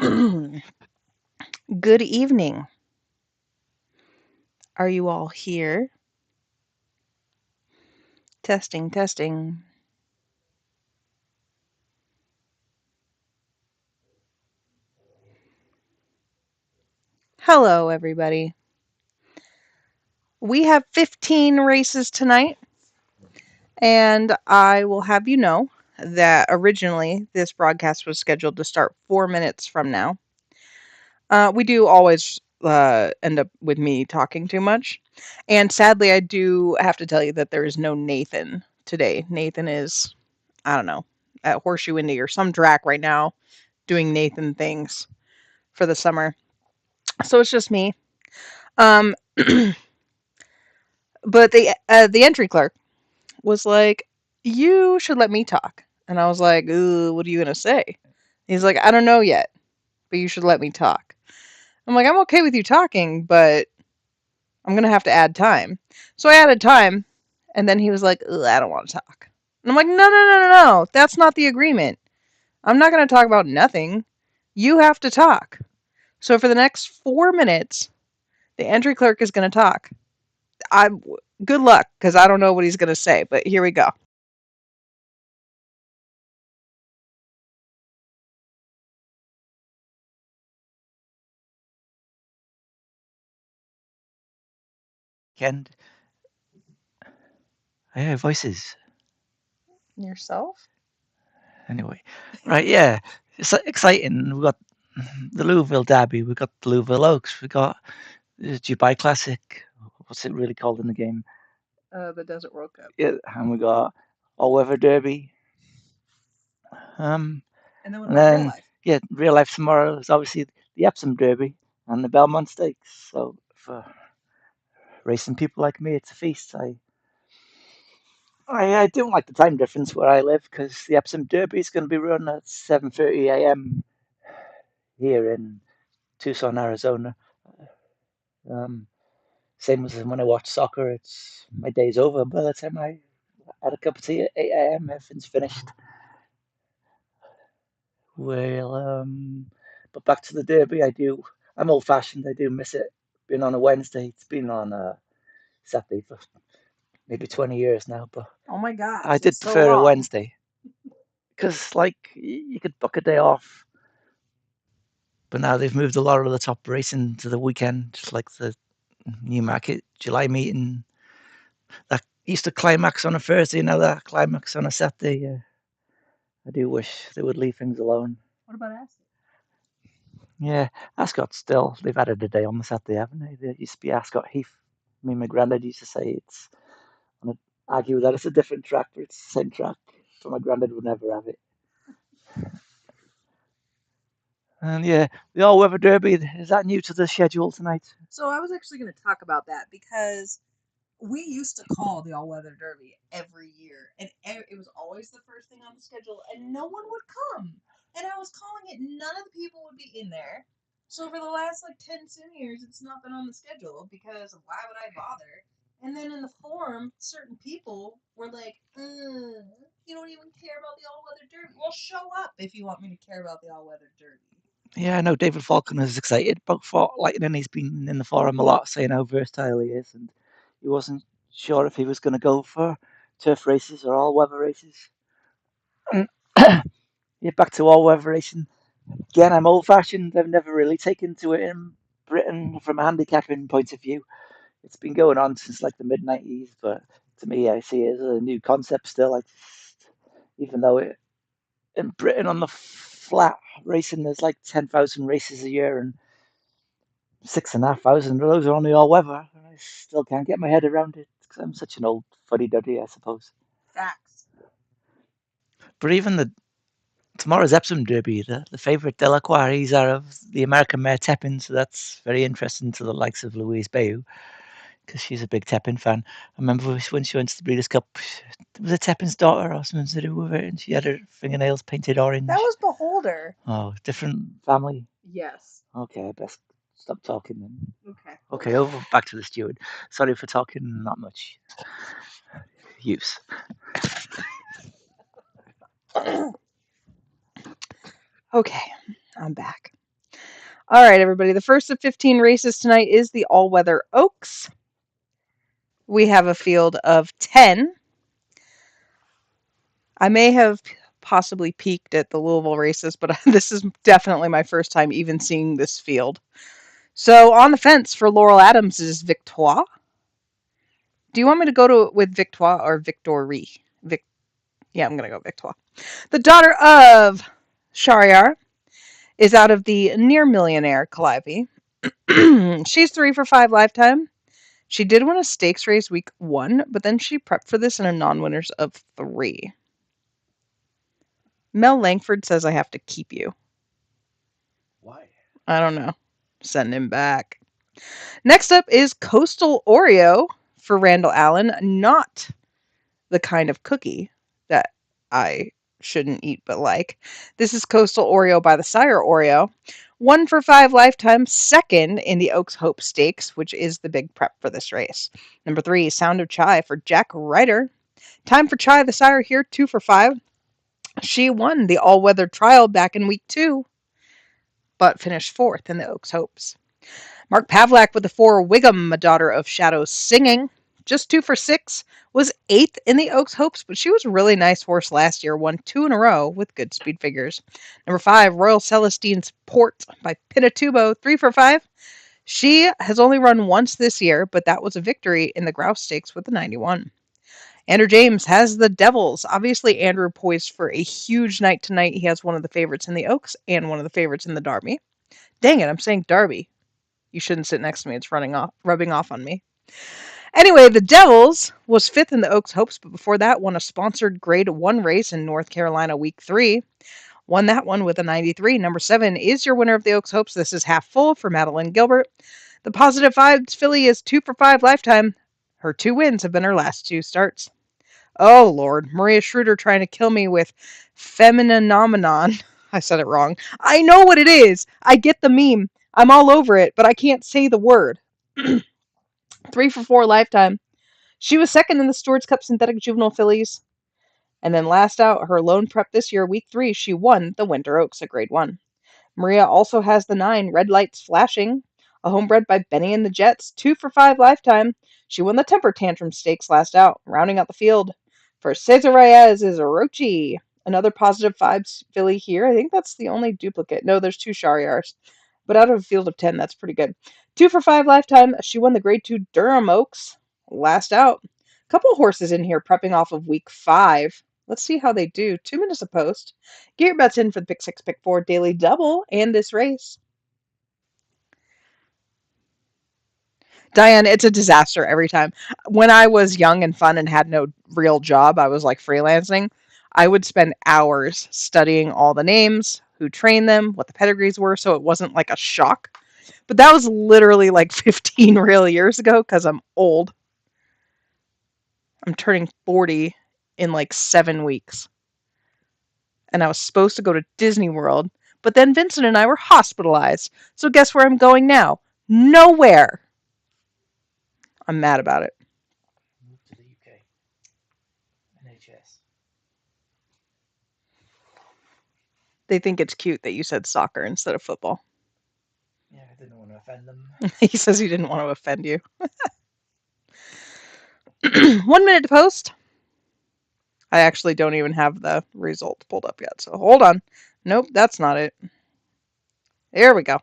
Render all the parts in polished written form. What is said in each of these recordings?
Good evening. Are you all here? Testing, testing. Hello, everybody. We have 15 races tonight, and I will have you know that originally this broadcast was scheduled to start 4 minutes from now. We do always end up with me talking too much. And sadly, I do have to tell you that there is no Nathan today. Nathan is, I don't know, at Horseshoe Indy or some track right now doing Nathan things for the summer. So it's just me. Um, but the entry clerk was like, "You should let me talk," and I was like, "Ooh, what are you gonna say?" He's like, "I don't know yet, but you should let me talk." I'm like, "I'm okay with you talking, but I'm gonna have to add time." So I added time, and then he was like, "Ugh, I don't want to talk." And I'm like, "No, no, no, no, no. That's not the agreement. I'm not gonna talk about nothing. You have to talk." So for the next 4 minutes, the entry clerk is gonna talk. I Good luck because I don't know what he's gonna say, but here we go. Weekend. I hear voices. Yourself? Anyway, right? Yeah, it's exciting. We got the Louisville Derby. We got the Louisville Oaks. We got the Dubai Classic. What's it really called in the game? The Desert World Cup. Yeah, and we got All Weather Derby. And then what And about real then life? yeah, real life tomorrow is obviously the Epsom Derby and the Belmont Stakes. So for racing people like me, it's a feast. I don't like the time difference where I live because the Epsom Derby is going to be run at 7:30 a.m. here in Tucson, Arizona. Um, Same as when I watch soccer, it's my day's over by the time I had a cup of tea at 8 a.m. Everything's finished. Well, but back to the Derby, I'm old fashioned. I do miss it being on a Wednesday. It's been on a Saturday for maybe 20 years now, but Oh my I gosh, did that's so prefer a long. Wednesday because, like, you could book a day off. But now they've moved a lot of the top racing to the weekend, just like the Newmarket July meeting that used to climax on a Thursday, now that climax on a Saturday. I do wish they would leave things alone. What about Aston? Yeah, Ascot still, they've added a day on the Saturday, haven't they? There used to be Ascot Heath. I mean, my granddad used to say I'm going to argue that it's a different track, but it's the same track. So my granddad would never have it. And yeah, the All Weather Derby, is that new to the schedule tonight? So I was actually going to talk about that because we used to call the All Weather Derby every year, and it was always the first thing on the schedule, and no one would come. And I was calling it, none of the people would be in there. So for the last like 10 years, it's not been on the schedule because why would I bother? And then in the forum, certain people were like, "You don't even care about the All Weather Derby. Well, show up if you want me to care about the All Weather Derby." Yeah, I know David Falconer is excited about Fort Lightning. He's been in the forum a lot saying how versatile he is, and he wasn't sure if he was going to go for turf races or all weather races. Yeah, back to all weather racing. Again, I'm old fashioned. I've never really taken to it in Britain from a handicapping point of view. It's been going on since like the mid 90s, but to me, I see it as a new concept still. Even though in Britain on the flat racing, there's like 10,000 races a year, and 6,500 of those are only all weather. And I still can't get my head around it because I'm such an old fuddy duddy, I suppose. Facts. But even tomorrow's Epsom Derby, the favourite Delacroix, he's out of the American mare Tepin, so that's very interesting to the likes of Louise Bayou because she's a big Tepin fan. I remember when she went to the Breeders' Cup, it was a Tepin's daughter or something to do with it, and she had her fingernails painted That orange. was Beholder. Oh, different family. Yes. Okay, I best stop talking then. Okay. Okay, over back to the steward. Sorry for talking, not much use. Okay, I'm back. All right, everybody. The first of 15 races tonight is the All Weather Oaks. We have a field of 10. I may have possibly peaked at the Louisville races, but this is definitely my first time even seeing this field. So on the fence for Laurel Adams is Victoire. Do you want me to go with Victoire or Victory? Yeah, I'm going to go Victoire. The daughter of Shahryar is out of the near millionaire Calliope. She's 3 for 5 lifetime. She did win a stakes race week 1, but then she prepped for this in a non-winners of 3. Mel Langford says I have to keep you. Why? I don't know. Send him back. Next up is Coastal Oreo for Randall Allen. Not the kind of cookie that I shouldn't eat but like. This is Coastal Oreo by the Sire Oreo. 1 for 5 lifetime, second in the Oaks Hope Stakes, which is the big prep for this race. Number 3, Sound of Chai for Jack Ryder. Time for Chai the Sire here, 2 for 5. She won the all-weather trial back in week 2, but finished 4th in the Oaks Hopes. Mark Pavlak with the 4, Wiggum, a daughter of Shadow Singing. Just 2 for 6, was 8th in the Oaks Hopes, but she was a really nice horse last year, won 2 in a row with good speed figures. Number 5, Royal Celestine's Port by Pinatubo, 3 for 5. She has only run once this year, but that was a victory in the Grouse Stakes with the 91. Andrew James has the Devils. Obviously, Andrew poised for a huge night tonight. He has one of the favorites in the Oaks and one of the favorites in the Derby. Dang it, I'm saying Derby. You shouldn't sit next to me. It's rubbing off on me. Anyway, the Devils was 5th in the Oaks Hopes, but before that won a sponsored Grade 1 race in North Carolina week 3. Won that one with a 93. Number 7 is your winner of the Oaks Hopes. This is half full for Madeline Gilbert. The Positive Vibes filly is 2 for 5 lifetime. Her 2 wins have been her last 2 starts. Oh, Lord. Maria Schroeder trying to kill me with Femininomenon. I said it wrong. I know what it is. I get the meme. I'm all over it, but I can't say the word. 3 for 4 lifetime. She was second in the Stewards Cup Synthetic Juvenile Fillies. And then last out, her lone prep this year, week 3, she won the Winter Oaks at Grade 1. Maria also has the 9, Red Lights Flashing, a homebred by Benny and the Jets, 2 for 5 lifetime. She won the Temper Tantrum Stakes last out, rounding out the field. For Cesar Reyes is Orochi, another Positive Vibes filly here. I think that's the only duplicate. No, there's 2 Shariars. But out of a field of 10, that's pretty good. 2 for 5 lifetime. She won the Grade 2 Durham Oaks last out. A couple horses in here prepping off of week 5. Let's see how they do. 2 minutes a post. Get your bets in for the Pick 6, Pick 4 Daily Double and this race. Diane, it's a disaster every time. When I was young and fun and had no real job, I was like freelancing. I would spend hours studying all the names, who trained them, what the pedigrees were, so it wasn't like a shock. But that was literally like 15 real years ago because I'm old. I'm turning 40 in like 7 weeks. And I was supposed to go to Disney World, but then Vincent and I were hospitalized. So guess where I'm going now? Nowhere. I'm mad about it. Move to the UK. NHS. They think it's cute that you said soccer instead of football. Yeah, I didn't want to offend them. He says he didn't want to offend you. 1 minute to post. I actually don't even have the results pulled up yet, so hold on. Nope, that's not it. There we go.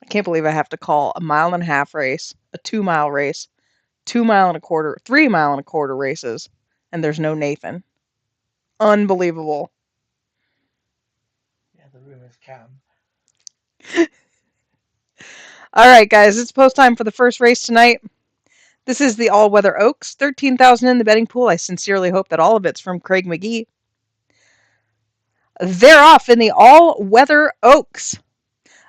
I can't believe I have to call a 1.5 mile race, a 2 mile race, 2 mile and a quarter, 3 mile and a quarter races, and there's no Nathan. Unbelievable. Yeah, the room is calm. All right, guys, it's post time for the first race tonight. This is the All-Weather Oaks, 13,000 in the betting pool. I sincerely hope that all of it's from Craig McGee. They're off in the All-Weather Oaks.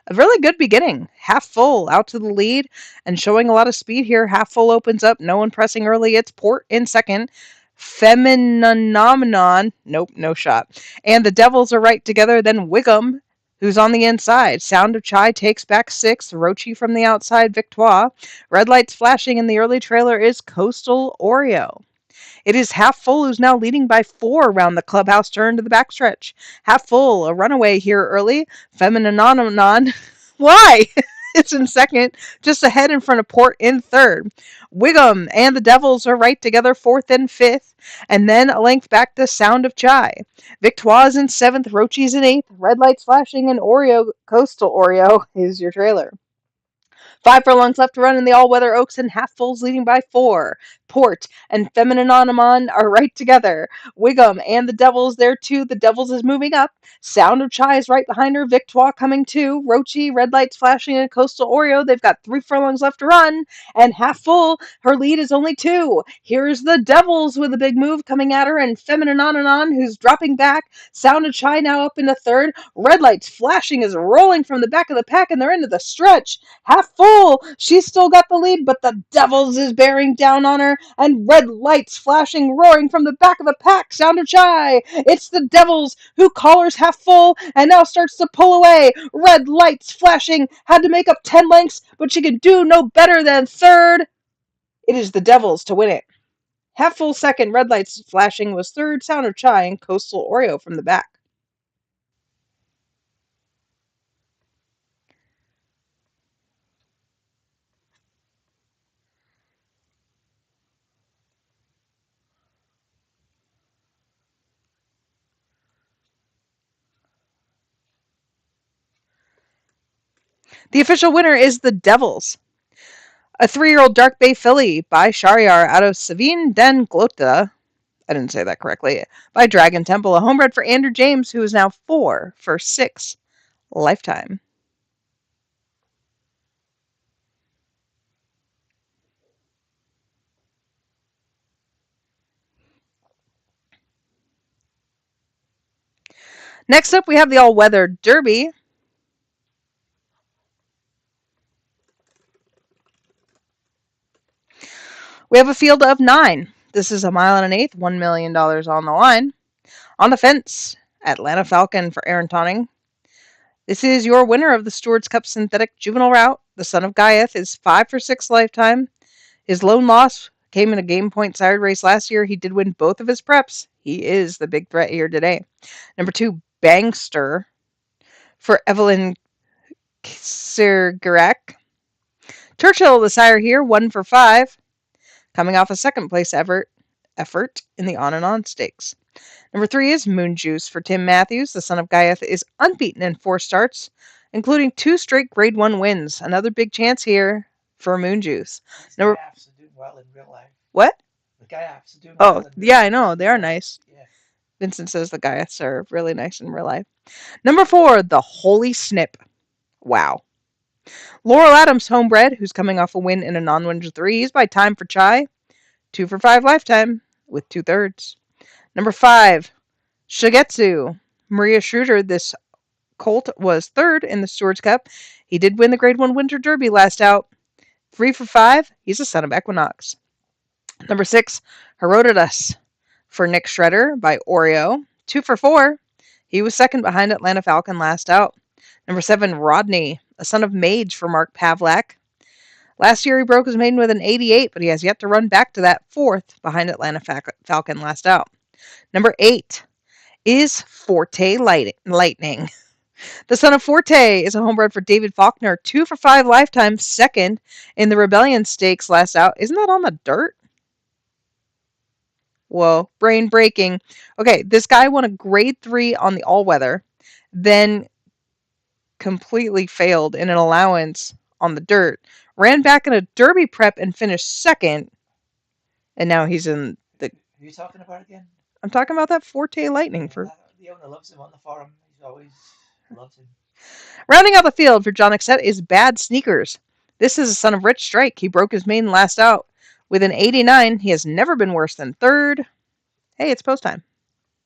A really good beginning. Half full, out to the lead, and showing a lot of speed here. Half full opens up, no one pressing early. It's Port in second. Femininomenon, nope, no shot. And the Devils are right together. Then Wiggum, who's on the inside. Sound of Chai takes back 6th. Rochi from the outside, Victoire. Red lights flashing in the early trailer is Coastal Oreo. It is Half Full who's now leading by 4 around the clubhouse turn to the backstretch. Half Full, a runaway here early. Femininonon. Why? It's in second, just ahead in front of Port in third. Wiggum and the Devils are right together, fourth and fifth, and then a length back to Sound of Chai. Victoire's in seventh, Rochi's in eighth, red lights flashing, and Oreo, Coastal Oreo is your trailer. 5 furlongs left to run in the all-weather Oaks, and Half Full's leading by 4. Port and Feminine Onomon are right together. Wiggum and the Devils there too. The Devils is moving up. Sound of Chai is right behind her. Victoire coming too. Rochi, red lights flashing, and Coastal Oreo. They've got 3 furlongs left to run. And Half Full, her lead is only 2. Here's the Devils with a big move coming at her, and Feminine Onomon who's dropping back. Sound of Chai now up into third. Red lights flashing is rolling from the back of the pack, and they're into the stretch. Half Full, she's still got the lead, but the Devils is bearing down on her, and red lights flashing, roaring from the back of the pack. Sound of Chai. It's the Devils who collars Half Full and now starts to pull away. Red lights flashing, had to make up 10 lengths, but she could do no better than third. It is the Devils to win it. Half Full second, red lights flashing was third. Sound of Chai and Coastal Oreo from the back. The official winner is the Devils. A 3-year-old Dark Bay filly by Shariar out of Savine Den Glota. I didn't say that correctly. By Dragon Temple, a homebred for Andrew James, who is now 4 for 6 lifetime. Next up, we have the all-weather Derby. We have a field of 9. This is a mile and an eighth, $1 million on the line. On the fence, Atlanta Falcon for Aaron Tonning. This is your winner of the Stewards Cup Synthetic Juvenile Route. The son of Gaiath is 5 for 6 lifetime. His lone loss came in a game point sired race last year. He did win both of his preps. He is the big threat here today. Number 2, Bangster for Evelyn Sirgarak. Churchill, the sire here, 1 for 5. Coming off a second place effort in the on and on stakes. Number 3 is Moon Juice for Tim Matthews. The son of Gaiath is unbeaten in 4 starts, including 2 straight Grade 1 wins. Another big chance here for Moon Juice. Number Gaiaths are doing well in real life. What? The Gaiaths are doing well in real life. Yeah, I know. They are nice. Yeah. Vincent says the Gaiaths are really nice in real life. Number 4, the Holy Snip. Wow. Laurel Adams, homebred, who's coming off a win in a non-winner 3. He's by Time for Chai. 2 for 5 lifetime with 2/3. Number 5, Shigetsu. Maria Schroeder, this colt was 3rd in the Stewards Cup. He did win the Grade 1 Winter Derby last out. 3 for 5. He's a son of Equinox. Number 6, Herodotus for Nick Shredder by Oreo. 2 for 4. He was second behind Atlanta Falcon last out. Number 7, Rodney, a son of Mage for Mark Pavlak. Last year he broke his maiden with an 88, but he has yet to run back to that 4th behind Atlanta Falcon last out. Number 8 is Forte Lightning. The son of Forte is a homebred for David Faulkner. 2 for 5 lifetime, second in the Rebellion Stakes last out. Isn't that on the dirt? Whoa, brain breaking. Okay, this guy won a Grade 3 on the all-weather, then completely failed in an allowance on the dirt, ran back in a Derby prep and finished second, and now he's in the... Who are you talking about again? I'm talking about that Forte Lightning. The owner loves him on the forum. He's always loves him. Rounding out the field for John Exet is Bad Sneakers. This is a son of Rich Strike. He broke his maiden last out with an 89. He has never been worse than 3rd. Hey, it's post time.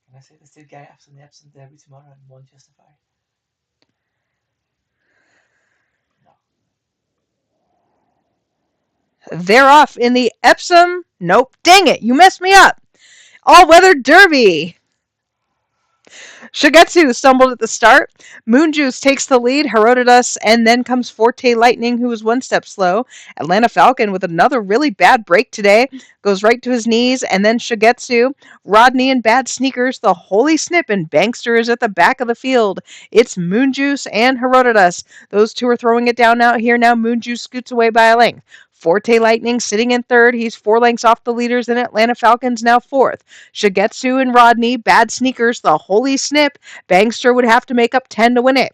Can I say there's 2 Gaiaths in the Epsom Derby tomorrow and 1 Justified? No. They're off in the Epsom. Nope. Dang it. You messed me up. All-weather Derby. Shigetsu stumbled at the start. Moonjuice takes the lead, Herodotus, and then comes Forte Lightning, who was one step slow. Atlanta Falcon with another really bad break today, goes right to his knees, and then Shigetsu. Rodney and Bad Sneakers, the Holy Snip, and Bankster is at the back of the field. It's Moonjuice and Herodotus. Those two are throwing it down out here now. Moonjuice scoots away by a length. Forte Lightning sitting in third. He's 4 lengths off the leaders, and Atlanta Falcons now fourth. Shigetsu and Rodney, Bad Sneakers, the Holy Snip. Bangster would have to make up 10 to win it.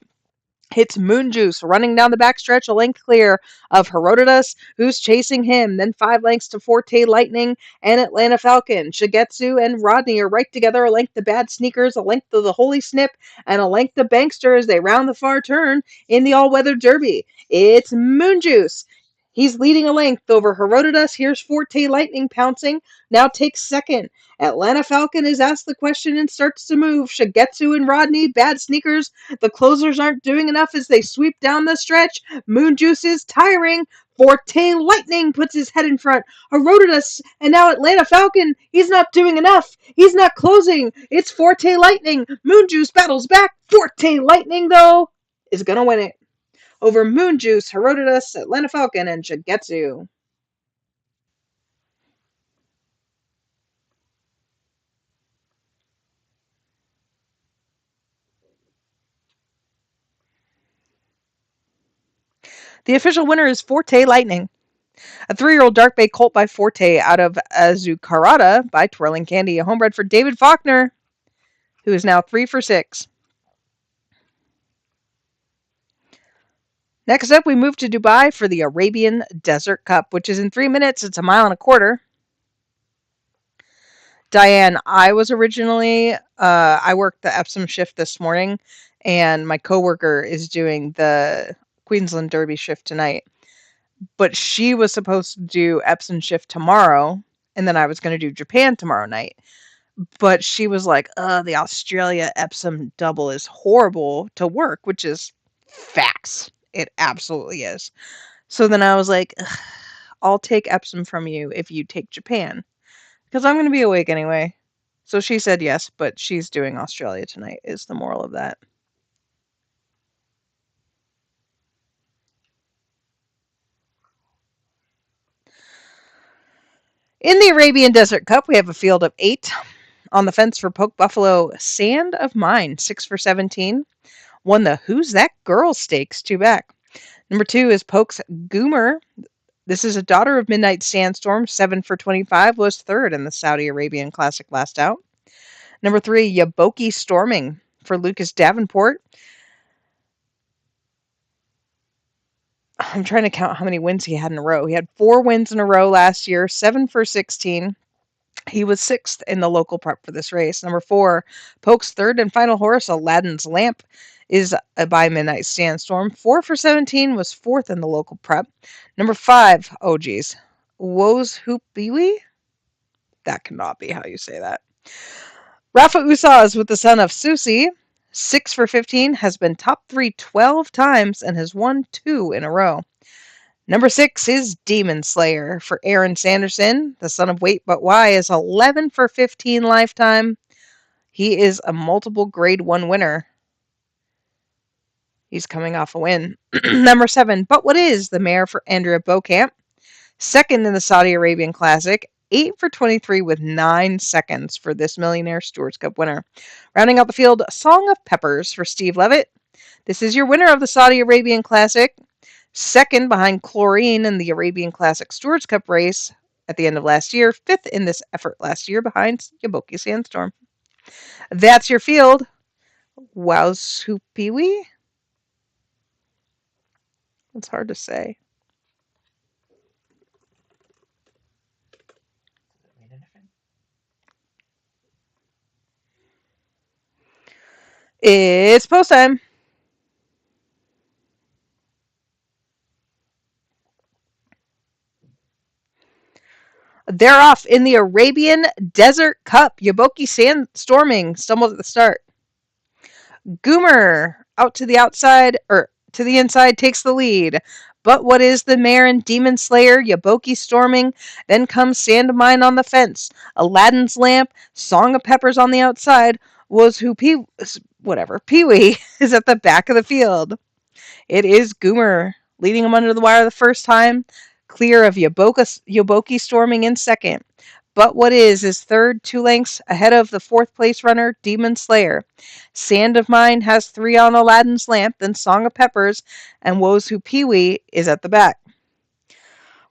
Hits Moonjuice running down the backstretch, a length clear of Herodotus, who's chasing him. Then 5 lengths to Forte Lightning and Atlanta Falcon. Shigetsu and Rodney are right together, a length to Bad Sneakers, a length to the Holy Snip, and a length to Bankster as they round the far turn in the all-weather derby. It's Moonjuice. He's leading a length over Herodotus. Here's Forte Lightning pouncing. Now takes second. Atlanta Falcon is asked the question and starts to move. Shigetsu and Rodney, Bad Sneakers. The closers aren't doing enough as they sweep down the stretch. Moonjuice is tiring. Forte Lightning puts his head in front. Herodotus and now Atlanta Falcon. He's not doing enough. He's not closing. It's Forte Lightning. Moonjuice battles back. Forte Lightning, though, is going to win it over Moonjuice, Herodotus, Atlanta Falcon, and Shigetsu. The official winner is Forte Lightning. A 3-year-old dark bay colt by Forte out of Azucarada by Twirling Candy, a homebred for David Faulkner, who is now 3 for 6. Next up, we move to Dubai for the Arabian Desert Cup, which is in 3 minutes. It's a mile and a quarter. Diane, I was originally, I worked the Epsom shift this morning, and my coworker is doing the Queensland Derby shift tonight. But she was supposed to do Epsom shift tomorrow, and then I was going to do Japan tomorrow night. But she was like, the Australia Epsom double is horrible to work, which is facts. It absolutely is. So then I was like, I'll take Epsom from you if you take Japan, because I'm going to be awake anyway. So she said yes, but she's doing Australia tonight, is the moral of that. In the Arabian Desert Cup, we have a field of 8. On the fence for Poke Buffalo, Sand of Mine, 6 for 17. Won the Who's That Girl Stakes, 2 back. Number 2 is Poke's Goomer. This is a daughter of Midnight Sandstorm, 7 for 25, was third in the Saudi Arabian Classic last out. Number 3, Yaboki Storming for Lucas Davenport. I'm trying to count how many wins he had in a row. He had 4 wins in a row last year, 7 for 16. He was 6th in the local prep for this race. Number 4, Poke's third and final horse, Aladdin's Lamp, is by Midnight Sandstorm. 4 for 17, was 4th in the local prep. Number 5, oh geez, Woes Hoopiwi? That cannot be how you say that. Rafa Usaz with the son of Susi, 6 for 15, has been top 3 12 times and has won 2 in a row. Number 6 is Demon Slayer for Aaron Sanderson. The son of Wait But Why is 11 for 15 lifetime. He is a multiple grade 1 winner. He's coming off a win. Number 7, But What Is, the mare for Andrea Beaucamp. Second in the Saudi Arabian Classic. 8 for 23 with 9 seconds for this Millionaire Stewards Cup winner. Rounding out the field, Song of Peppers for Steve Levitt. This is your winner of the Saudi Arabian Classic. Second behind Chlorine in the Arabian Classic Stewards Cup race at the end of last year. 5th in this effort last year behind Yaboki Sandstorm. That's your field. Wowzhoopiwi? It's hard to say. It's post time. They're off in the Arabian Desert Cup. Yaboki Sandstorming stumbles at the start. Goomer out to the outside, or to the inside, takes the lead. But What Is, the mare and Demon Slayer, Yaboki Storming. Then comes Sand of Mine on the fence. Aladdin's Lamp, Song of Peppers on the outside. was who Pee Wee is at the back of the field. It is Goomer leading him under the wire the first time, clear of Yoboki storming in second. But what is third, 2 lengths ahead of the fourth place runner, Demon Slayer. Sand of Mine has 3 on Aladdin's Lamp, then Song of Peppers, and Woes Who Pee Wee is at the back.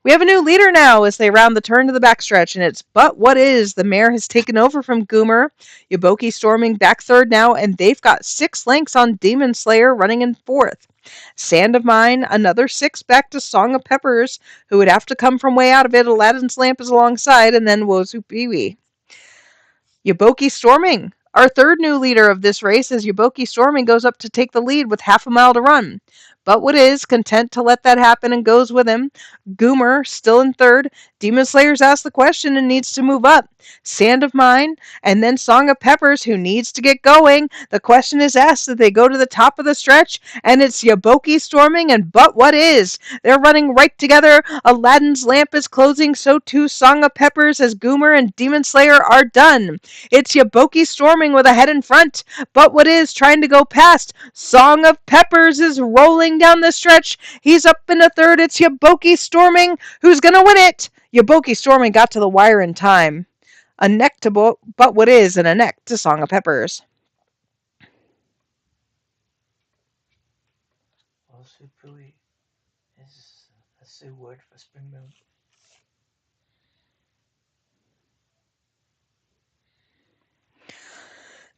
We have a new leader now as they round the turn to the backstretch, and it's But What Is. The mare has taken over from Goomer. Yoboki storming back third now, and they've got 6 lengths on Demon Slayer running in fourth. Sand of Mine, another 6 back to Song of Peppers, who would have to come from way out of it. Aladdin's Lamp is alongside, and then Wozu Peewee. Yoboki Storming, our third new leader of this race, as Yoboki Storming goes up to take the lead with half a mile to run. But What Is content to let that happen and goes with him. Goomer still in third. Demon Slayer's asked the question and needs to move up. Sand of Mine, and then Song of Peppers, who needs to get going. The question is asked that they go to the top of the stretch, and it's Yoboki Storming and But What Is. They're running right together. Aladdin's Lamp is closing, so too Song of Peppers, as Goomer and Demon Slayer are done. It's Yoboki Storming with a head in front. But What Is trying to go past. Song of Peppers is rolling down the stretch. He's up in a third. It's Yoboki Storming who's going to win it. Yoboki Storming got to the wire in time. A neck to But What Is and a neck to Song of Peppers. Also, Pui is a Sioux word for spring moon.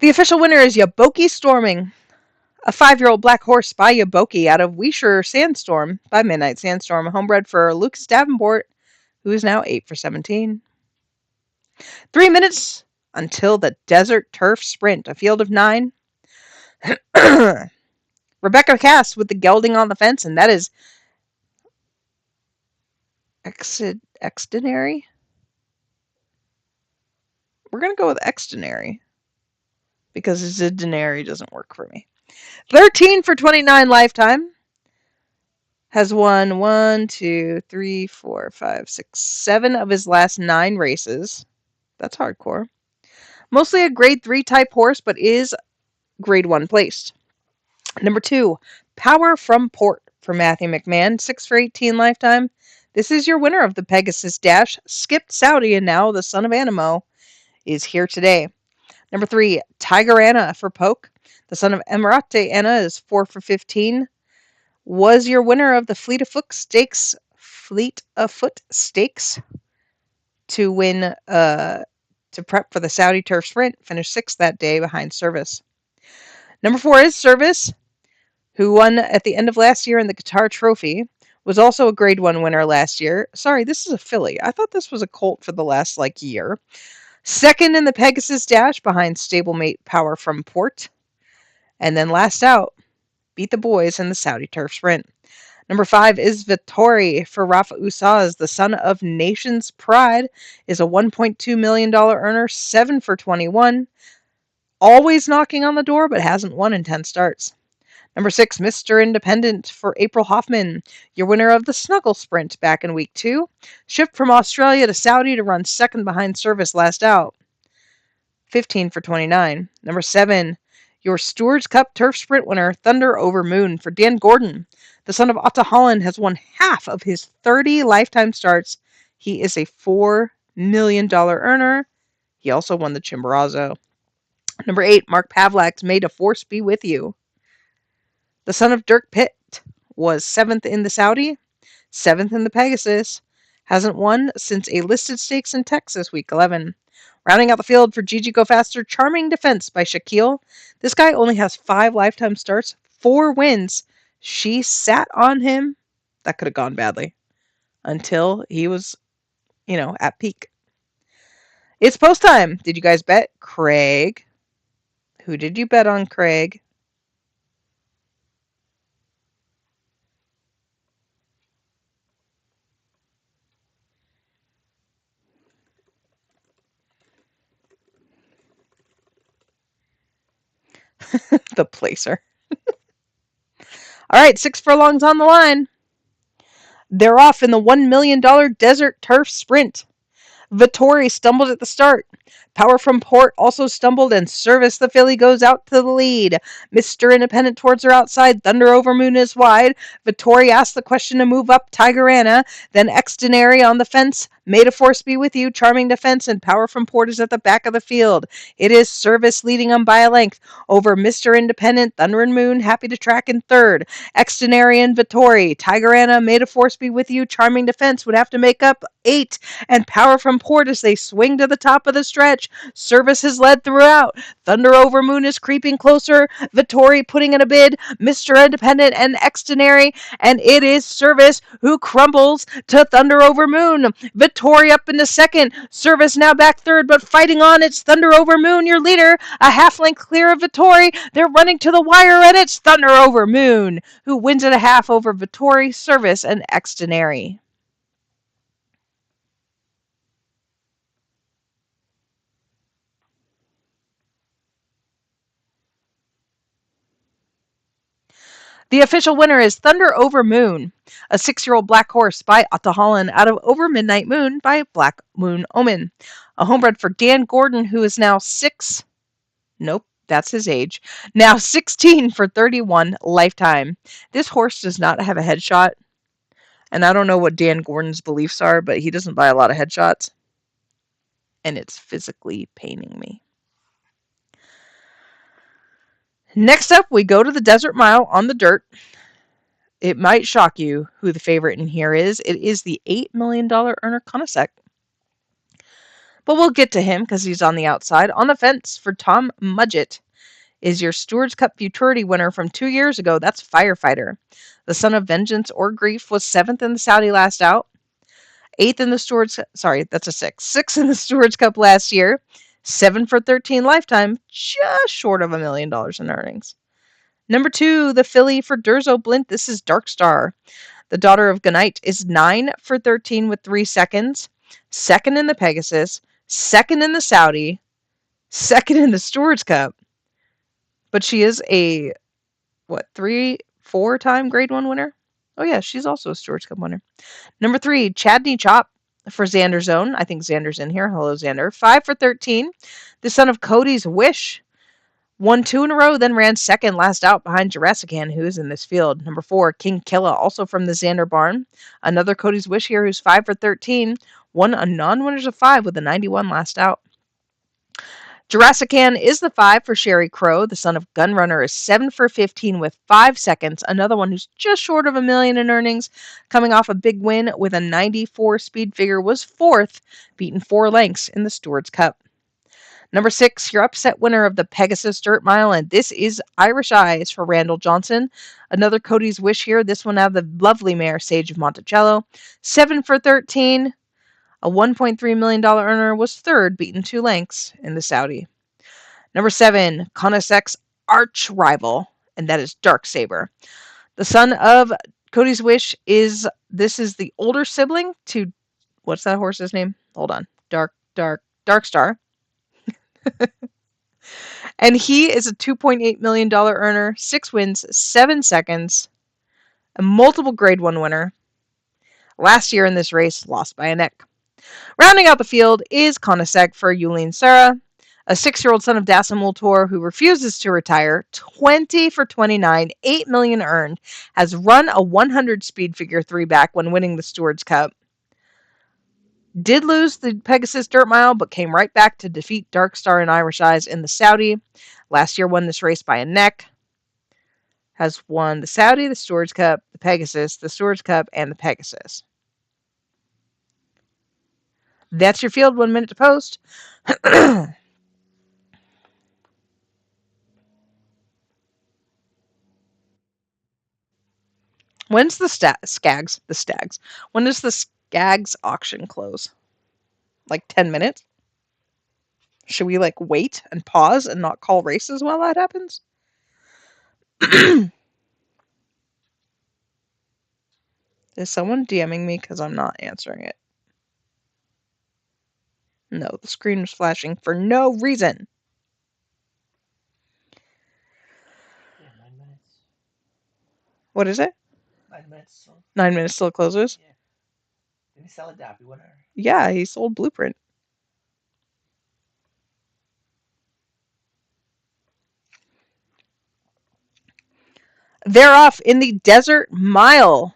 The official winner is Yoboki Storming, a 5-year-old black horse by Yoboki out of Weisher Sandstorm by Midnight Sandstorm, homebred for Lucas Davenport, who is now 8 for 17. 3 minutes until the Desert Turf Sprint, a field of 9. Rebecca Cass with the gelding on the fence, and that is Extenary. We're going to go with Extenary because Zidinary doesn't work for me. 13 for 29 lifetime. Has won 1, 2, 3, 4, 5, 6, 7 of his last 9 races. That's hardcore. Mostly a grade 3 type horse, but is grade 1 placed. Number 2, Power from Port for Matthew McMahon, 6 for 18 lifetime. This is your winner of the Pegasus Dash. Skipped Saudi, and now the son of Animo is here today. Number 3, Tiger Anna for Poke. The son of Emirate Anna is 4 for 15. Was your winner of the Fleet of Foot Stakes to win to prep for the Saudi Turf Sprint. Finished 6th that day behind Service. Number 4 is Service, who won at the end of last year in the Qatar Trophy. Was also a grade 1 winner last year. Sorry, this is a filly. I thought this was a colt for the last year. Second in the Pegasus Dash behind stablemate Power from Port. And then last out, beat the boys in the Saudi Turf Sprint. Number 5 is Vittori for Rafa Usaz. The son of Nation's Pride is a $1.2 million earner, 7 for 21. Always knocking on the door, but hasn't won in 10 starts. Number 6, Mr. Independent for April Hoffman. Your winner of the Snuggle Sprint back in week 2. Shipped from Australia to Saudi to run second behind Service last out. 15 for 29. Number 7, your Stewards Cup Turf Sprint winner, Thunder Over Moon for Dan Gordon. The son of Otto Holland has won half of his 30 lifetime starts. He is a $4 million earner. He also won the Chimborazo. Number 8, Mark Pavlak's May the Force Be With You. The son of Dirk Pitt was 7th in the Saudi, 7th in the Pegasus. Hasn't won since a listed stakes in Texas, week 11. Rounding out the field for Gigi Go Faster, Charming Defense by Shaquille. This guy only has 5 lifetime starts, 4 wins. She sat on him. That could have gone badly until he was, at peak. It's post time. Did you guys bet? Craig. Who did you bet on, Craig? The placer. All right, 6 furlongs on the line. They're off in the $1 million Desert Turf Sprint. Vittori stumbled at the start. Power from Port also stumbled, and Service the filly goes out to the lead. Mr. Independent towards her outside. Thunder Over Moon is wide. Vittori asked the question to move up Tiger Anna. Then Extenary on the fence. Made a Force be with you. Charming Defense, and Power from Port is at the back of the field. It is Service leading them by a length over Mr. Independent. Thunder and Moon happy to track in third. Extenary and Vittori. Tiger Anna, Made a Force be with you. Charming Defense would have to make up 8, and Power from Port as they swing to the top of the stretch. Service has led throughout. Thunder Over Moon is creeping closer. Vittori putting in a bid. Mr. Independent and Extenary, and it is Service who crumbles to Thunder Over Moon. Vittori up into second. Service now back third, but fighting on. It's Thunder Over Moon, your leader, a half length clear of Vittori. They're running to the wire, and it's Thunder Over Moon who wins at a half over Vittori, Service, and Extenary. The official winner is Thunder Over Moon, a 6-year-old black horse by Atta Holland out of Over Midnight Moon by Black Moon Omen. A homebred for Dan Gordon, who is now 6. Nope, that's his age. Now 16 for 31 lifetime. This horse does not have a headshot, and I don't know what Dan Gordon's beliefs are, but he doesn't buy a lot of headshots, and it's physically paining me. Next up, we go to the Desert Mile on the dirt. It might shock you who the favorite in here is. It is the $8 million earner Conasec. But we'll get to him because he's on the outside. On the fence for Tom Mudgett is your Stewards Cup Futurity winner from 2 years ago. That's Firefighter. The Son of Vengeance or Grief was 7th in the Saudi last out. 8th in the Stewards... Sorry, that's a 6. 6th in the Stewards Cup last year. 7 for 13 lifetime. Just short of $1 million in earnings. Number 2, the filly for Durzo Blint. This is Dark Star. The Daughter of Ganite is 9 for 13 with 3 seconds. 2nd in the Pegasus. 2nd in the Saudi. 2nd in the Stewards Cup. But she is a, 4-time Grade 1 winner? Oh yeah, she's also a Stewards Cup winner. Number 3, Chadney Chop for Xander's Own. I think Xander's in here. Hello, Xander. 5 for 13. The Son of Cody's Wish. Won 2 in a row, then ran 2nd last out behind Jurassican, who is in this field. Number 4, King Killa, also from the Xander barn. Another Cody's Wish here, who's 5 for 13. Won a non-winners of 5 with a 91 last out. Jurassican is the 5 for Sherry Crow. The Son of Gunrunner is 7 for 15 with 5 seconds. Another one who's just short of $1 million in earnings, coming off a big win with a 94 speed figure, was 4th, beaten 4 lengths in the Stewards Cup. Number 6, your upset winner of the Pegasus Dirt Mile, and this is Irish Eyes for Randall Johnson. Another Cody's Wish here, this one out of the lovely mare Sage of Monticello. 7 for 13, a $1.3 million earner, was 3rd, beaten 2 lengths in the Saudi. Number 7, Conasec's arch rival, and that is Dark Saber. The son of Cody's Wish is the older sibling to, what's that horse's name? Hold on. Dark Star. And he is a $2.8 million earner, 6 wins, 7 seconds, a multiple Grade 1 winner. Last year in this race, lost by a neck. Rounding out the field is Conasec for Yulene Sarah, a 6-year-old son of Dasim Ultor who refuses to retire. 20 for 29, $8 million earned, has run a 100 speed figure 3 back when winning the Stewards Cup. Did lose the Pegasus Dirt Mile, but came right back to defeat Dark Star and Irish Eyes in the Saudi. Last year won this race by a neck. Has won the Saudi, the Stewards Cup, the Pegasus, the Stewards Cup, and the Pegasus. That's your field, 1 minute to post. When's the Skags? The Stags. When does the Skags auction close? Like 10 minutes? Should we wait and pause and not call races while that happens? Is someone DMing me because I'm not answering it? No, the screen was flashing for no reason. Yeah, 9 minutes. What is it? 9 minutes. So. 9 minutes till it closes? Yeah. Did he sell a Derby winner? Yeah, he sold Blueprint. They're off in the Desert Mile.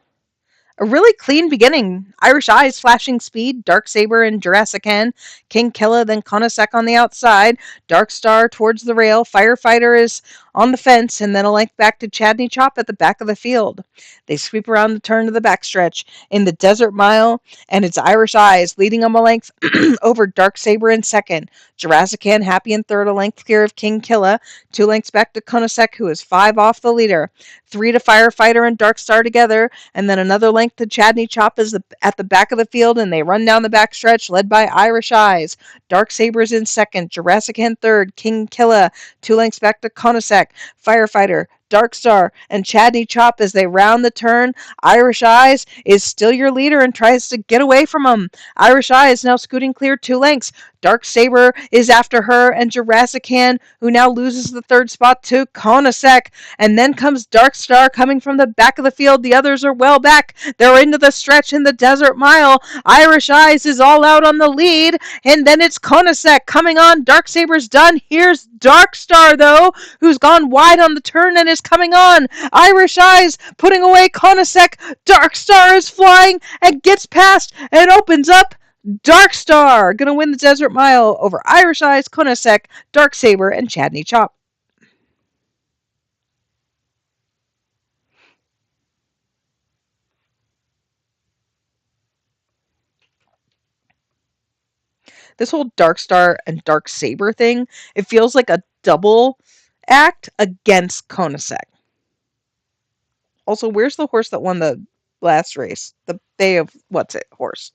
A really clean beginning. Irish Eyes, Flashing Speed, Dark Saber and Jurassic Hen, King Killa, then Konisek on the outside, Dark Star towards the rail, Firefighter is on the fence, and then a length back to Chadney Chop at the back of the field. They sweep around the turn to the backstretch in the Desert Mile, and it's Irish Eyes leading them a length over Dark Saber in second. Jurassic Hen happy in third, a length clear of King Killa, 2 lengths back to Konisek, who is 5 off the leader. 3 to Firefighter and Dark Star together, and then another length to Chadney Chop is at the back of the field, and they run down the backstretch, led by Irish Eyes. Dark Sabers in second, Jurassic Hen third, King Killa 2 lengths back to Konisek, Firefighter, Dark Star, and Chadney Chop as they round the turn. Irish Eyes is still your leader and tries to get away from them. Irish Eyes now scooting clear 2 lengths. Dark Saber is after her, and Jurassic Hen, who now loses the third spot to Konisek. And then comes Dark Star coming from the back of the field. The others are well back. They're into the stretch in the Desert Mile. Irish Eyes is all out on the lead. And then it's Konisek coming on. Dark Saber's done. Here's Dark Star, though, who's gone wide on the turn and is coming on. Irish Eyes putting away Konisek. Dark Star is flying and gets past and opens up. Dark Star gonna win the Desert Mile over Irish Eyes, Konisek, Dark Saber, and Chadney Chop. This whole Dark Star and Dark Saber thing, it feels like a double act against Konisek. Also, where's the horse that won the last race? The Bay of what's it horse?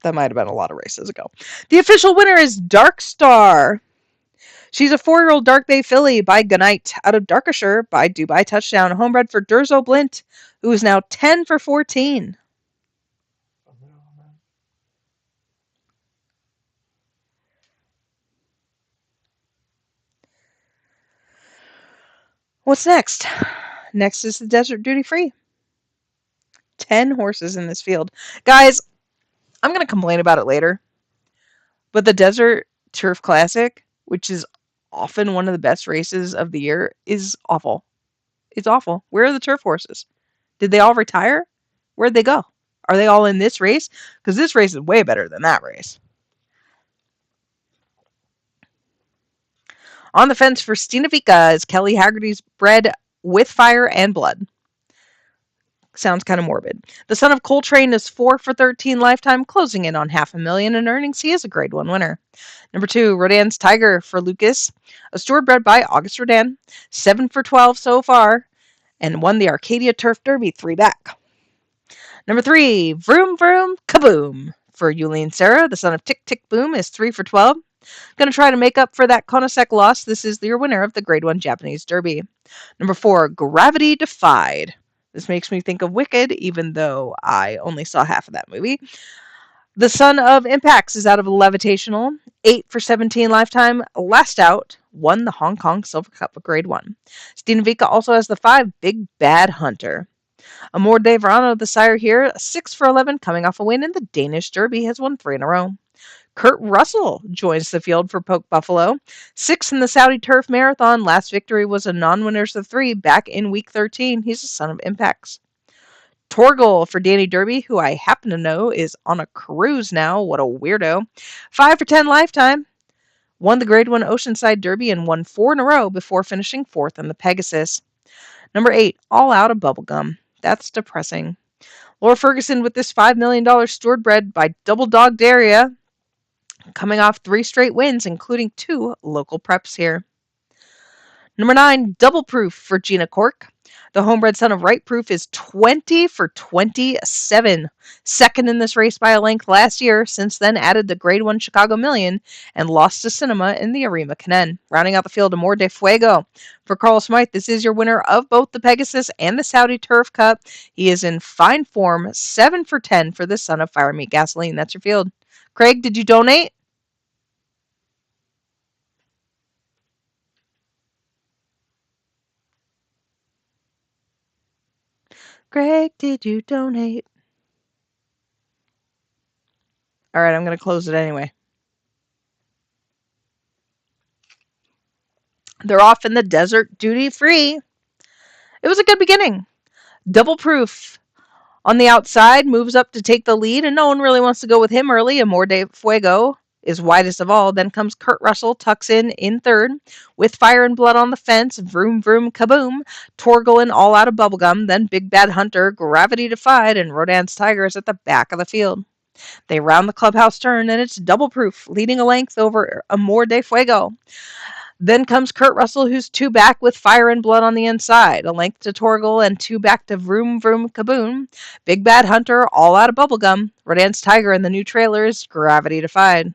That might have been a lot of races ago. The official winner is Dark Star. She's a 4-year-old Dark Bay filly by Goodnight out of Darkshire by Dubai Touchdown, homebred for Durzo Blint, who is now 10 for 14. What's next? Next is the Desert Duty Free. 10 horses in this field. Guys, I'm going to complain about it later, but the Desert Turf Classic, which is often one of the best races of the year, is awful. It's awful. Where are the turf horses? Did they all retire? Where'd they go? Are they all in this race? Because this race is way better than that race. On the fence for Stinavica is Kelly Haggerty's bred with fire and blood. Sounds kind of morbid. The son of Coltrane is 4 for 13 lifetime, closing in on $500,000 in earnings. He is a grade 1 winner. Number 2, Rodan's Tiger for Lucas, a steward bred by August Rodan, 7 for 12 so far, and won the Arcadia Turf Derby 3 back. Number 3, Vroom Vroom Kaboom for Yuleen Sarah, the son of Tick Tick Boom, is 3 for 12. Going to try to make up for that Konisek loss. This is your winner of the Grade 1 Japanese Derby. Number 4, Gravity Defied. This makes me think of Wicked, even though I only saw half of that movie. The son of Impacts is out of Levitational, 8 for 17 lifetime, last out, won the Hong Kong Silver Cup of Grade 1. Stinavica also has the 5, Big Bad Hunter. Amor de Verano, the sire here, 6 for 11, coming off a win in the Danish Derby, has won 3 in a row. Kurt Russell joins the field for Poke Buffalo. 6th in the Saudi Turf Marathon. Last victory was a non-winners of 3 back in week 13. He's a son of Impacts. Torgal for Danny Derby, who I happen to know is on a cruise now. What a weirdo. 5 for 10 lifetime. Won the Grade 1 Oceanside Derby and won 4 in a row before finishing 4th in the Pegasus. Number 8, All Out of Bubblegum. That's depressing. Laura Ferguson with this $5 million steward bred by Double Dog Daria, coming off 3 straight wins, including 2 local preps here. Number 9, Double Proof for Gina Cork. The homebred son of Right Proof is 20 for 27. Second in this race by a length last year, since then added the Grade 1 Chicago Million and lost to Cinema in the Arima Canen. Rounding out the field, Amor de Fuego for Carl Smythe. This is your winner of both the Pegasus and the Saudi Turf Cup. He is in fine form, 7 for 10 for the son of Fire Meat Gasoline. That's your field. Craig, did you donate? Greg, did you donate? All right, I'm going to close it anyway. They're off in the desert duty free. It was a good beginning. Double Proof on the outside moves up to take the lead, and no one really wants to go with him early. Amor de Fuego is widest of all. Then comes Kurt Russell, tucks in third, with Fire and Blood on the fence. Vroom, vroom, kaboom. Torgolin all out of bubblegum. Then Big Bad Hunter, Gravity Defied, and Rodan's Tiger is at the back of the field. They round the clubhouse turn, and it's Double Proof, leading a length over Amor de Fuego. Then comes Kurt Russell, who's two back with Fire and Blood on the inside. A length to Torgal and two back to Vroom Vroom Kaboom. Big Bad Hunter, all out of bubblegum. Rodan's Tiger and the new trailer is Gravity Defied.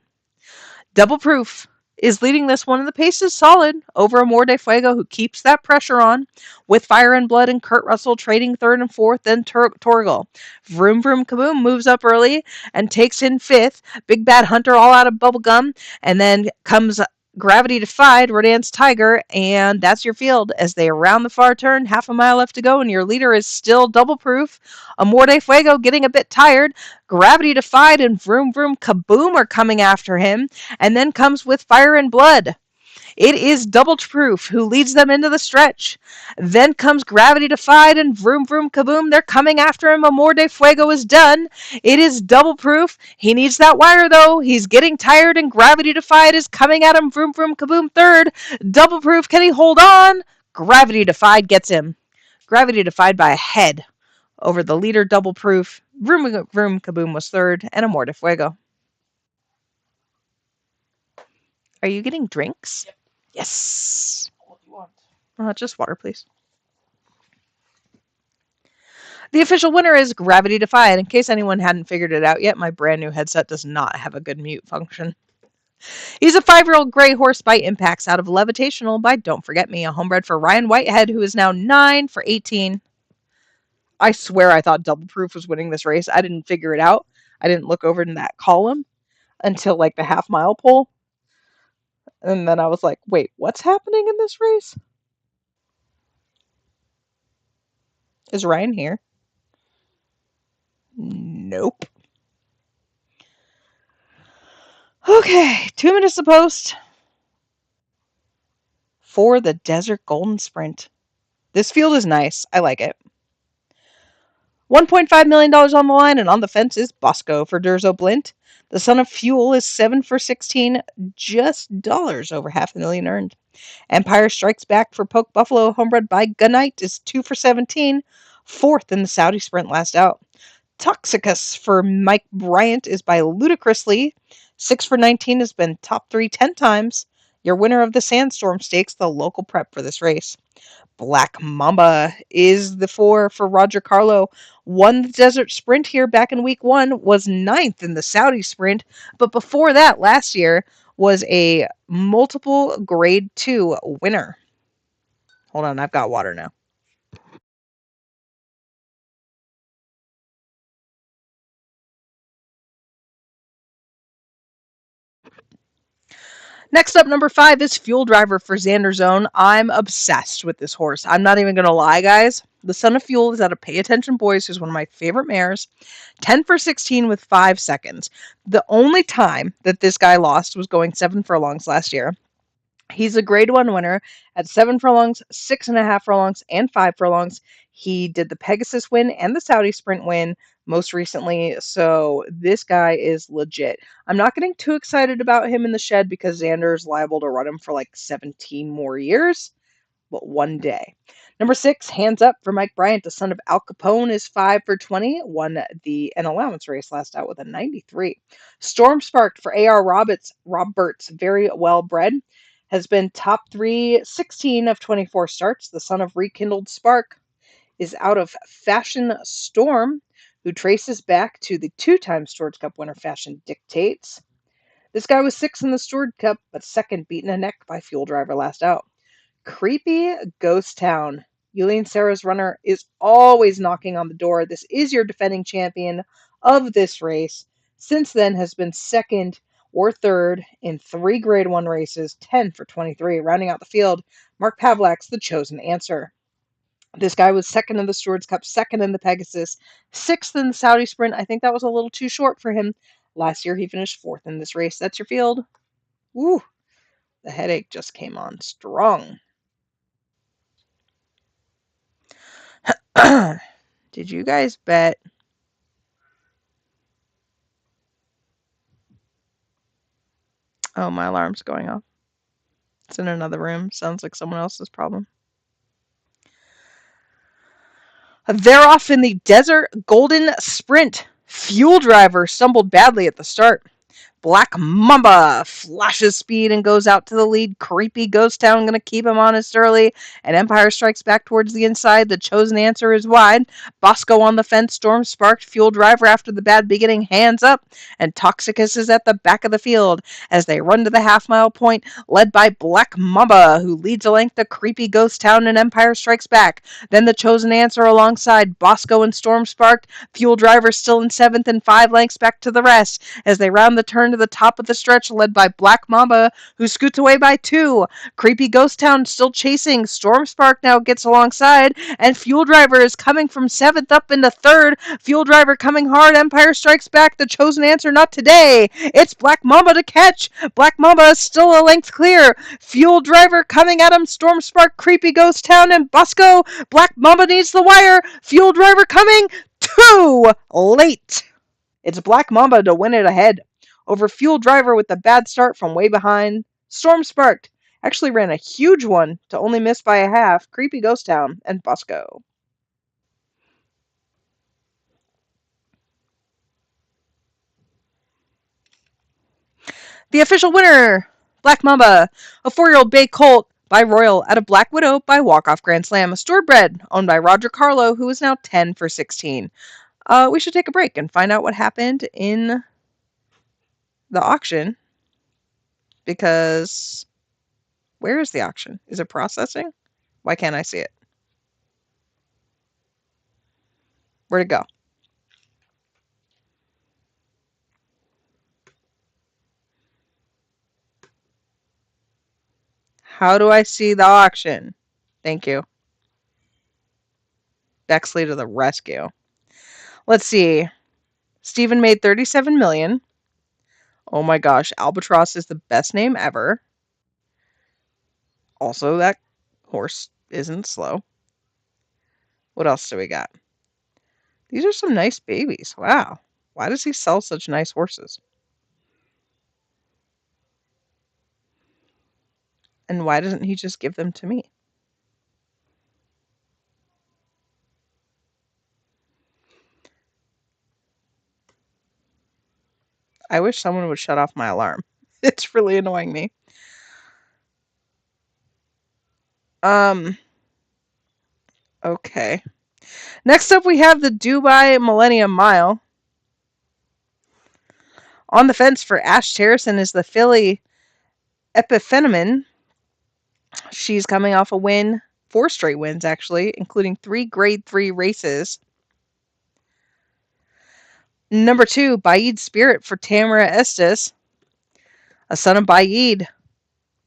Double Proof is leading this one, and the pace is solid over Amor de Fuego, who keeps that pressure on, with Fire and Blood and Kurt Russell trading third and fourth, then Torgal. Vroom Vroom Kaboom moves up early and takes in fifth. Big Bad Hunter all out of bubblegum, and then comes Gravity Defied, Rodan's Tiger, and that's your field as they round the far turn. Half a mile left to go, and your leader is still Double Proof. Amor de Fuego getting a bit tired. Gravity Defied and Vroom Vroom Kaboom are coming after him, and then comes with Fire and Blood. It is Double Proof who leads them into the stretch. Then comes Gravity Defied and Vroom Vroom Kaboom. They're coming after him. Amor de Fuego is done. It is Double Proof. He needs that wire, though. He's getting tired, and Gravity Defied is coming at him. Vroom Vroom Kaboom third. Double Proof, can he hold on? Gravity Defied gets him. Gravity Defied by a head over the leader, Double Proof. Vroom Vroom Kaboom was third, and Amor de Fuego. Are you getting drinks? Yep. Yes. What do you want? Just water, please. The official winner is Gravity Defied. In case anyone hadn't figured it out yet, my brand new headset does not have a good mute function. He's a 5-year-old gray horse by Impacts out of Levitational by Don't Forget Me, a homebred for Ryan Whitehead, who is now 9 for 18. I swear I thought Double Proof was winning this race. I didn't figure it out. I didn't look over in that column until like the half mile pole. And then I was like, wait, what's happening in this race? Is Ryan here? Nope. Okay, 2 minutes to post for the Desert Golden Sprint. This field is nice. I like it. $1.5 million on the line, and on the fence is Bosco for Durzo Blint. The Son of Fuel is 7 for 16, just dollars over $500,000 earned. Empire Strikes Back for Poke Buffalo, homebred by Gunite, is 2 for 17, fourth in the Saudi Sprint last out. Toxicus for Mike Bryant is by Ludicrously. 6 for 19 has been top 3 10 times. Your winner of the Sandstorm Stakes, the local prep for this race. Black Mamba is the 4 for Roger Carlo. Won the Desert Sprint here back in week 1, was 9th in the Saudi Sprint, but before that, last year, was a multiple grade 2 winner. Hold on, I've got water now. Next up, number 5 is Fuel Driver for Xander Zone. I'm obsessed with this horse. I'm not even going to lie, guys. The Son of Fuel is out of Pay Attention Boys, who's one of my favorite mares. 10 for 16 with 5 seconds. The only time that this guy lost was going 7 furlongs last year. He's a grade 1 winner at 7 furlongs, 6.5 furlongs, and 5 furlongs. He did the Pegasus win and the Saudi Sprint win most recently, so this guy is legit. I'm not getting too excited about him in the shed because Xander's liable to run him for like 17 more years, but one day. Number 6, Hands Up for Mike Bryant, the son of Al Capone, is 5 for 20. Won an allowance race last out with a 93. Storm Sparked for A.R. Roberts, very well bred, has been top 3 16 of 24 starts. The son of Rekindled Spark is out of Fashion Storm, who traces back to the 2-time Stewards Cup winner Fashion Dictates. This guy was 6th in the Steward Cup, but 2nd, beaten a neck by Fuel Driver last out. Creepy Ghost Town. Yulene Sarah's runner is always knocking on the door. This is your defending champion of this race. Since then has been 2nd or 3rd in 3 grade 1 races, 10 for 23. Rounding out the field, Mark Pavlak's the chosen answer. This guy was second in the Stewards Cup, second in the Pegasus, sixth in the Saudi Sprint. I think that was a little too short for him. Last year, he finished fourth in this race. That's your field. Woo, the headache just came on strong. Did you guys bet? Oh, my alarm's going off. It's in another room. Sounds like someone else's problem. They're off in the Desert Golden Sprint. Fuel Driver stumbled badly at the start. Black Mamba flashes speed and goes out to the lead. Creepy Ghost Town going to keep him honest early. And Empire strikes back towards the inside. The chosen answer is wide. Bosco on the fence. Storm sparked. Fuel Driver after the bad beginning. Hands up. And Toxicus is at the back of the field as they run to the half-mile point, led by Black Mamba, who leads a length to Creepy Ghost Town and Empire strikes back. Then the chosen answer alongside Bosco and Storm sparked. Fuel Driver still in seventh and 5 lengths back to the rest as they round the turn to the top of the stretch, led by Black Mamba, who scoots away by 2. Creepy Ghost Town still chasing. Storm Spark now gets alongside, and Fuel Driver is coming from 7th up into 3rd. Fuel Driver coming hard. Empire strikes back. The chosen answer not today. It's Black Mamba to catch. Black Mamba is still a length clear. Fuel Driver coming at him. Storm Spark, Creepy Ghost Town, and Bosco. Black Mamba needs the wire. Fuel Driver coming. Too late. It's Black Mamba to win it ahead over Fuel Driver with the bad start from way behind. Storm Sparked actually ran a huge one to only miss by a half. Creepy Ghost Town and Bosco. The official winner, Black Mamba, a 4-year-old bay colt by Royal at a Black Widow by Walk-Off Grand Slam, a storebred owned by Roger Carlo, who is now 10 for 16. We should take a break and find out what happened in the auction, because where is the auction? Is it processing? Why can't I see it? Where'd it go? How do I see the auction? Thank you. Bexley to the rescue. Let's see. Steven made 37 million. Oh my gosh, Albatross is the best name ever. Also, that horse isn't slow. What else do we got? These are some nice babies. Wow. Why does he sell such nice horses? And why doesn't he just give them to me? I wish someone would shut off my alarm. It's really annoying me. Okay. Next up, we have the Dubai Millennium Mile. On the fence for Ash Harrison is the filly Epiphenomen. She's coming off a win, 4 straight wins actually, including 3 Grade 3 races. Number 2, Baid Spirit for Tamara Estes. A son of Baid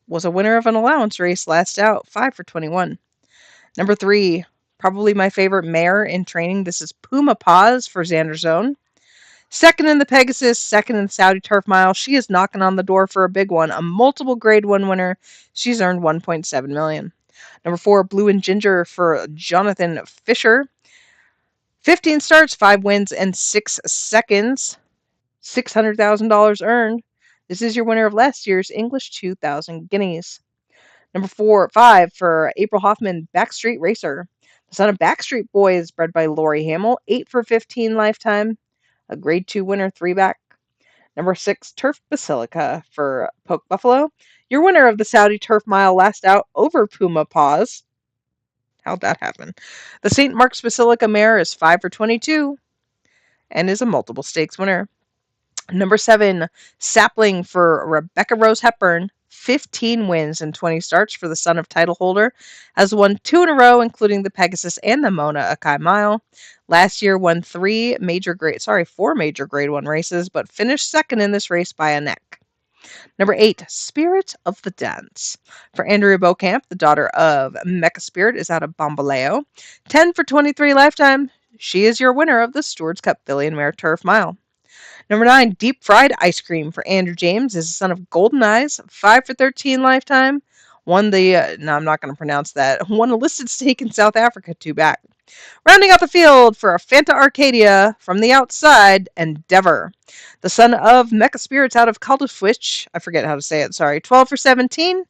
was a winner of an allowance race last out, 5 for 21. Number 3, probably my favorite mare in training. This is Puma Paz for Xander Zone. Second in the Pegasus, second in the Saudi Turf Mile. She is knocking on the door for a big one. A multiple Grade 1 winner. She's earned $1.7 million. Number 4, Blue and Ginger for Jonathan Fisher. 15 starts, 5 wins, and 6 seconds. $600,000 earned. This is your winner of last year's English 2000 Guineas. Number 5 for April Hoffman, Backstreet Racer. The son of Backstreet Boys, bred by Lori Hamill. 8 for 15 lifetime. A Grade 2 winner, 3-back. Number 6, Turf Basilica for Poke Buffalo. Your winner of the Saudi Turf Mile last out over Puma Paws. How'd that happen? The St. Mark's Basilica mare is 5 for 22 and is a multiple stakes winner. Number 7, Sapling for Rebecca Rose Hepburn. 15 wins and 20 starts for the son of title holder. Has won 2 in a row, including the Pegasus and the Mona Akai Mile. Last year won 4 major Grade 1 races, but finished second in this race by a neck. Number 8, Spirit of the Dance. For Andrea Beaucamp, the daughter of Mecha Spirit, is out of Bombaleo. 10 for 23 lifetime. She is your winner of the Stewards Cup Filly and Mare Turf Mile. Number 9, Deep Fried Ice Cream. For Andrew James, is the son of Golden Eyes. 5 for 13 lifetime. Won the, no, I'm not going to pronounce that. Won a listed stake in South Africa 2 back. Rounding out the field for a Fanta Arcadia from the outside, Endeavor. The son of Mecha Spirits out of Calderfwich, I forget how to say it, sorry, 12 for 17,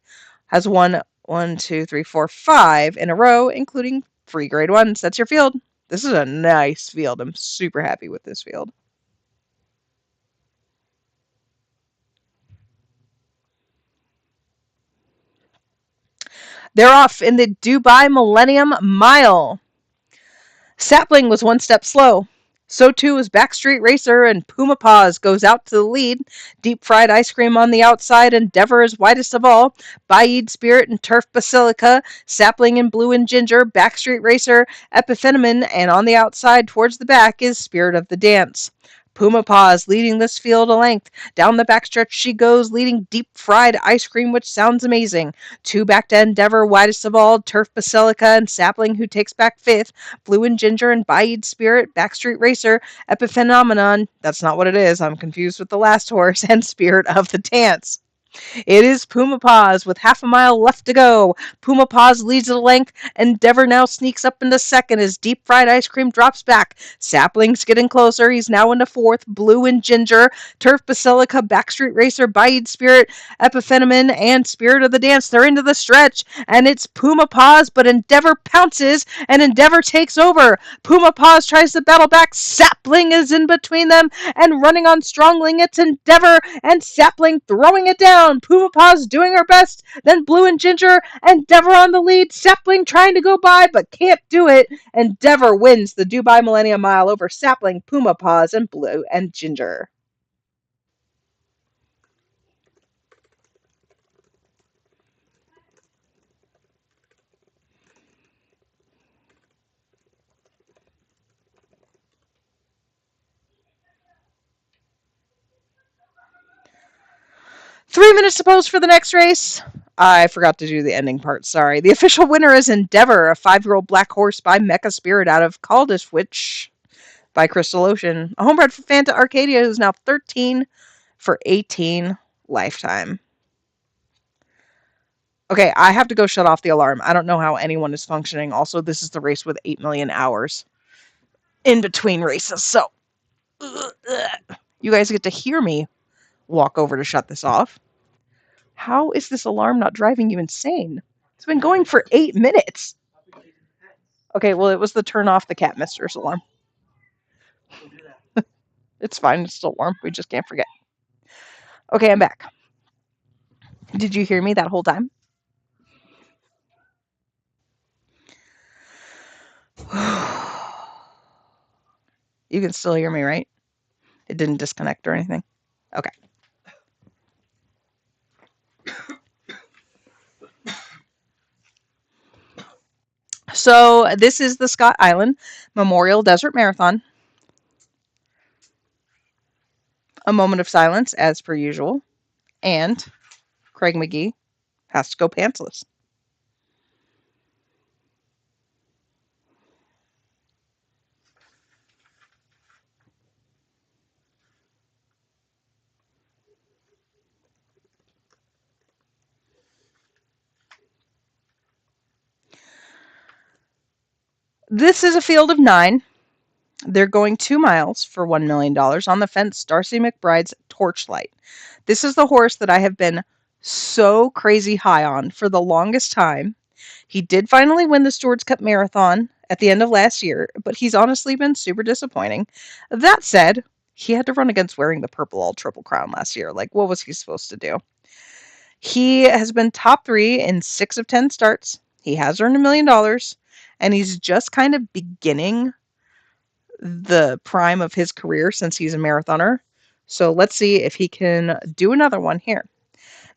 has won 1, 2, 3, 4, 5 in a row, including 3 grade 1s. That's your field. This is a nice field. I'm super happy with this field. They're off in the Dubai Millennium Mile. Sapling was one step slow. So too is Backstreet Racer, and Puma Paws goes out to the lead. Deep Fried Ice Cream on the outside, Endeavor is widest of all. Baid Spirit and Turf Basilica, Sapling and Blue and Ginger, Backstreet Racer, Epiphenomene, and on the outside towards the back is Spirit of the Dance. Puma Paws leading this field a length. Down the backstretch she goes, leading Deep Fried Ice Cream, which sounds amazing. 2 back to Endeavor, widest of all, Turf Basilica and Sapling, who takes back 5th. Blue and Ginger and Baid Spirit, Backstreet Racer, Epiphenomenon, that's not what it is, I'm confused with the last horse, and Spirit of the Dance. It is Puma Paws with half a mile left to go. Puma Paws leads the length. Endeavor now sneaks up into second as Deep Fried Ice Cream drops back. Sapling's getting closer. He's now into fourth. Blue and Ginger, Turf Basilica, Backstreet Racer, Baid Spirit, Epiphenomene, and Spirit of the Dance. They're into the stretch, and it's Puma Paws, but Endeavor pounces, and Endeavor takes over. Puma Paws tries to battle back. Sapling is in between them, and running on strongly, it's Endeavor, and Sapling throwing it down. Puma Paws doing her best. Then Blue and Ginger. Endeavor on the lead. Sapling trying to go by, but can't do it. Endeavor wins the Dubai Millennium Mile over Sapling, Puma Paws, and Blue and Ginger. Three minutes to post for the next race. I forgot to do the ending part, sorry. The official winner is Endeavor, a 5-year-old black horse by Mecha Spirit out of Calderfwich by Crystal Ocean. A homebred for Fanta Arcadia, who's now 13 for 18 lifetime. Okay, I have to go shut off the alarm. I don't know how anyone is functioning. Also, this is the race with 8 million hours in between races, so you guys get to hear me walk over to shut this off. How is this alarm not driving you insane? It's been going for 8 minutes. Okay, well, it was the turn off the cat mistress alarm. It's fine. It's still warm. We just can't forget. Okay, I'm back. Did you hear me that whole time? You can still hear me, right? It didn't disconnect or anything? Okay. So this is the Scott Island Memorial Desert Marathon. A moment of silence, as per usual. And Craig McGee has to go pantsless. This is a field of 9. They're going 2 miles for $1 million. On the fence, Darcy McBride's Torchlight. This is the horse that I have been so crazy high on for the longest time. He did finally win the Stewards Cup Marathon at the end of last year, but he's honestly been super disappointing. That said, he had to run against wearing the purple all triple crown last year. Like, what was he supposed to do? He has been top 3 in 6 of 10 starts. He has earned $1 million, and he's just kind of beginning the prime of his career since he's a marathoner. So let's see if he can do another one here.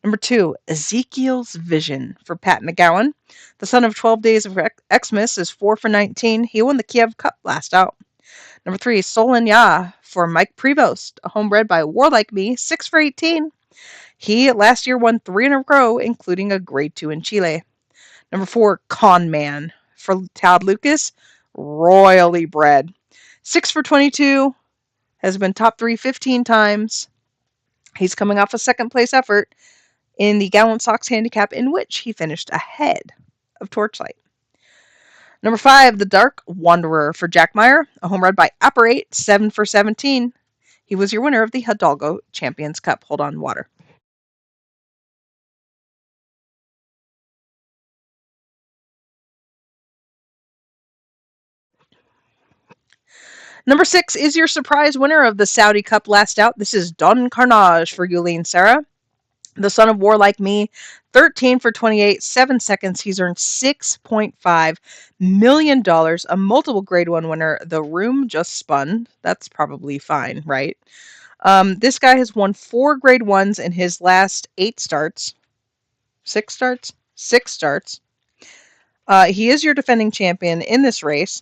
Number 2, Ezekiel's Vision for Pat McGowan. The son of 12 Days of Xmas is 4 for 19. He won the Kiev Cup last out. Number 3, Solon Ya for Mike Prevost, a homebred by Warlike Me, 6 for 18. He last year won 3 in a row, including a Grade 2 in Chile. Number 4, Con Man. For Tad Lucas, royally bred. 6 for 22, has been top 3 15 times. He's coming off a second place effort in the Gallant Sox handicap, in which he finished ahead of Torchlight. Number 5, the Dark Wanderer for Jack Meyer, a home run by Operate, 7 for 17. He was your winner of the Hidalgo Champions Cup. Hold on, water. Number 6 is your surprise winner of the Saudi Cup last out. This is Don Carnage for Yulene Sarah, the son of War Like Me. 13 for 28, 7 seconds. He's earned $6.5 million, a multiple grade 1 winner. The room just spun. That's probably fine, right? This guy has won 4 grade 1s in his last 8 starts. 6 starts? 6 starts. He is your defending champion in this race.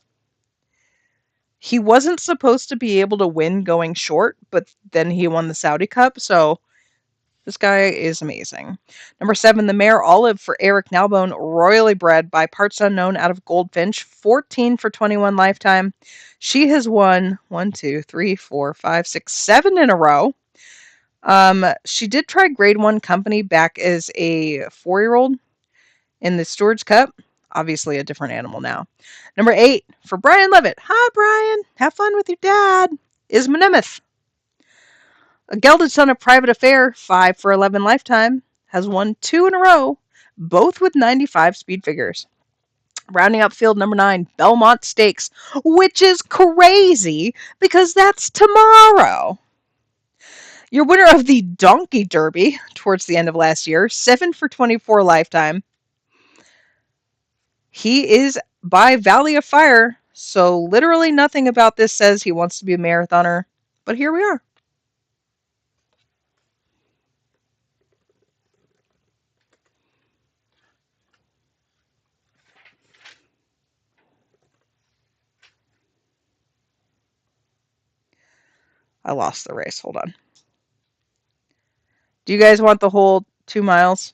He wasn't supposed to be able to win going short, but then he won the Saudi Cup, so this guy is amazing. Number 7, the Mare Olive for Eric Nalbone, royally bred by Parts Unknown out of Goldfinch, 14 for 21 lifetime. She has won 1, 2, 3, 4, 5, 6, 7 in a row. She did try Grade 1 company back as a 4-year-old in the Stewards Cup. Obviously a different animal now. Number 8, for Brian Levitt. Hi, Brian. Have fun with your dad. Is Menemeth. A gelded son of Private Affair, 5 for 11 lifetime, has won 2 in a row, both with 95 speed figures. Rounding up field number 9, Belmont Stakes, which is crazy because that's tomorrow. Your winner of the Donkey Derby towards the end of last year, 7 for 24 lifetime. He is by Valley of Fire, so literally nothing about this says he wants to be a marathoner, but here we are. I lost the race. Hold on. Do you guys want the whole 2 miles?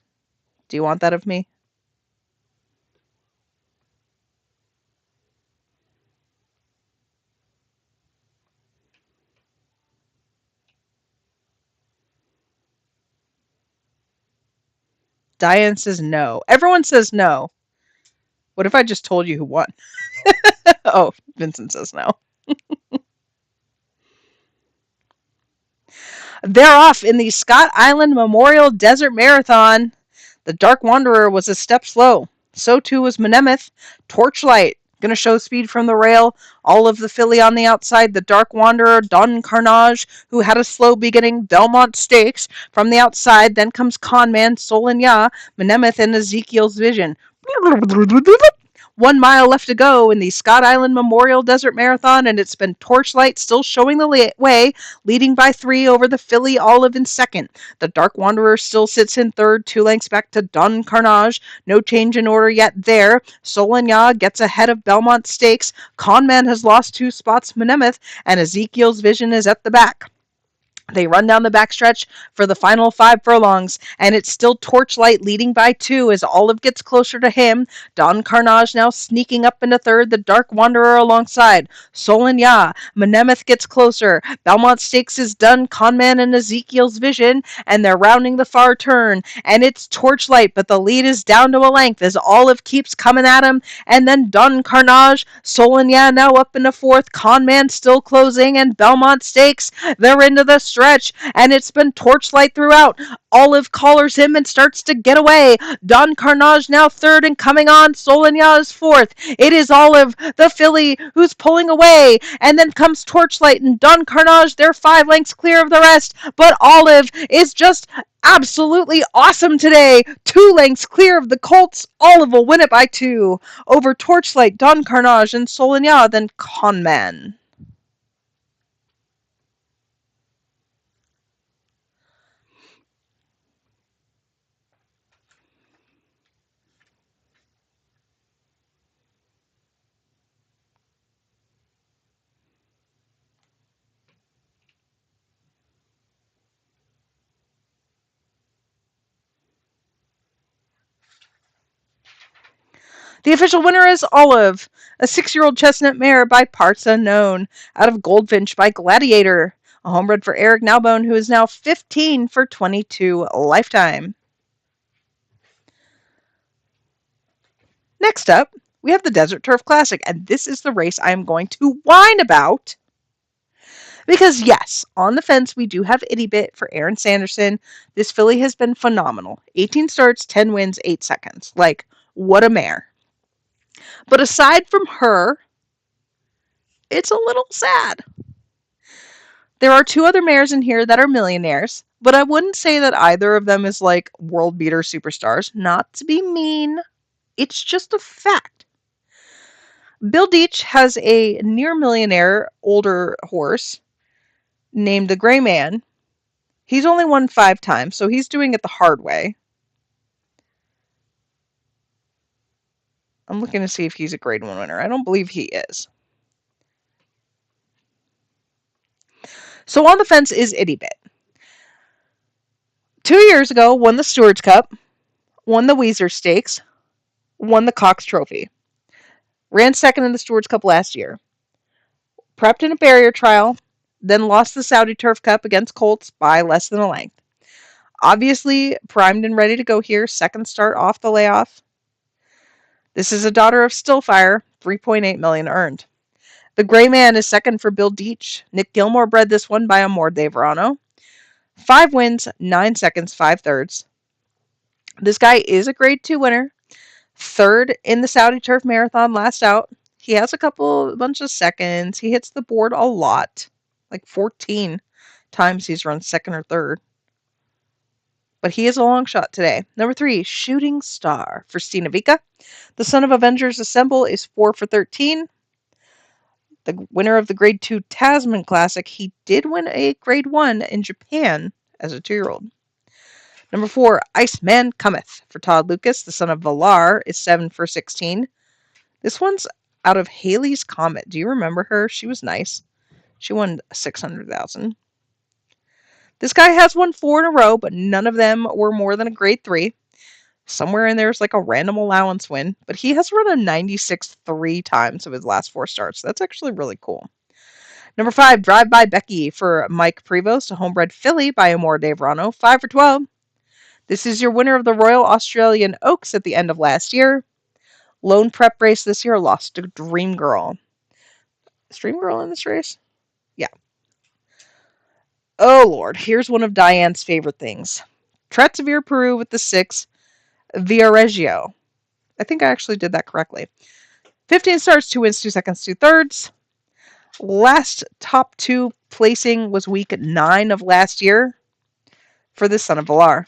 Do you want that of me? Diane says no. Everyone says no. What if I just told you who won? Oh, Vincent says no. They're off in the Scott Island Memorial Desert Marathon. The Dark Wanderer was a step slow. So too was Menemeth. Torchlight, going to show speed from the rail. All of the filly on the outside. The Dark Wanderer, Don Carnage, who had a slow beginning. Belmont Stakes from the outside. Then comes Conman, Solinya, Menemeth, and Ezekiel's Vision. 1 mile left to go in the Scott Island Memorial Desert Marathon, and it's been Torchlight still showing the way, leading by 3 over the filly Olive in second. The Dark Wanderer still sits in third, 2 lengths back to Don Carnage. No change in order yet there. Solinya gets ahead of Belmont Stakes. Conman has lost 2 spots, Menemeth, and Ezekiel's Vision is at the back. They run down the backstretch for the final 5 furlongs, and it's still Torchlight leading by 2 as Olive gets closer to him. Don Carnage now sneaking up into third, the Dark Wanderer alongside. Solinya, Menemeth gets closer. Belmont Stakes is done, Conman and Ezekiel's Vision, and they're rounding the far turn, and it's Torchlight, but the lead is down to a length as Olive keeps coming at him, and then Don Carnage, Solinya now up into fourth, Conman still closing, and Belmont Stakes, they're into the stretch, and it's been Torchlight throughout. Olive collars him and starts to get away. Don Carnage now third and coming on. Solinya is fourth. It is Olive, the filly, who's pulling away. And then comes Torchlight and Don Carnage. They're 5 lengths clear of the rest. But Olive is just absolutely awesome today. 2 lengths clear of the Colts. Olive will win it by 2 over Torchlight, Don Carnage, and Solinya, then Conman. The official winner is Olive, a 6-year-old chestnut mare by parts unknown, out of Goldfinch by Gladiator, a homebred for Eric Nowbone, who is now 15 for 22 lifetime. Next up, we have the Desert Turf Classic, and this is the race I am going to whine about. Because, yes, on the fence, we do have Itty Bit for Aaron Sanderson. This filly has been phenomenal. 18 starts, 10 wins, 8 seconds. Like, what a mare. But aside from her, it's a little sad. There are 2 other mares in here that are millionaires, but I wouldn't say that either of them is like world beater superstars. Not to be mean, it's just a fact. Bill Deach has a near millionaire older horse named the Gray Man. He's only won 5 times, so he's doing it the hard way. I'm looking to see if he's a grade 1 winner. I don't believe he is. So on the fence is Itty Bit. 2 years ago, won the Stewards Cup, won the Weezer Stakes, won the Cox Trophy. Ran second in the Stewards Cup last year. Prepped in a barrier trial, then lost the Saudi Turf Cup against Colts by less than a length. Obviously primed and ready to go here, second start off the layoff. This is a daughter of Stillfire, $3.8 million earned. The Gray Man is second for Bill Deach. Nick Gilmore bred this one by Amor de Verano. 5 wins, 9 seconds, 5 thirds. This guy is a grade 2 winner. Third in the Saudi Turf Marathon last out. He has a bunch of seconds. He hits the board a lot. Like 14 times he's run second or third. But he is a long shot today. Number 3, Shooting Star for Stina Vika. The son of Avengers Assemble is 4 for 13. The winner of the Grade 2 Tasman Classic, he did win a Grade 1 in Japan as a 2-year-old. Number 4, Iceman Cometh for Todd Lucas. The son of Valar is 7 for 16. This one's out of Haley's Comet. Do you remember her? She was nice. She won $600,000. This guy has won 4 in a row, but none of them were more than a grade 3. Somewhere in there's like a random allowance win, but he has run a 96 3 times of his last 4 starts. That's actually really cool. Number 5, Drive By Becky for Mike Prevost, a homebred filly by Amor de Verano, 5 for 12. This is your winner of the Royal Australian Oaks at the end of last year. Lone prep race this year, lost to Dream Girl. Is Dream Girl in this race? Yeah. Oh, Lord. Here's one of Diane's favorite things. Tretsevere Peru with the 6, Viareggio. I think I actually did that correctly. 15 starts, 2 wins, 2 seconds, 2 thirds. Last top 2 placing was week 9 of last year for the son of Valar.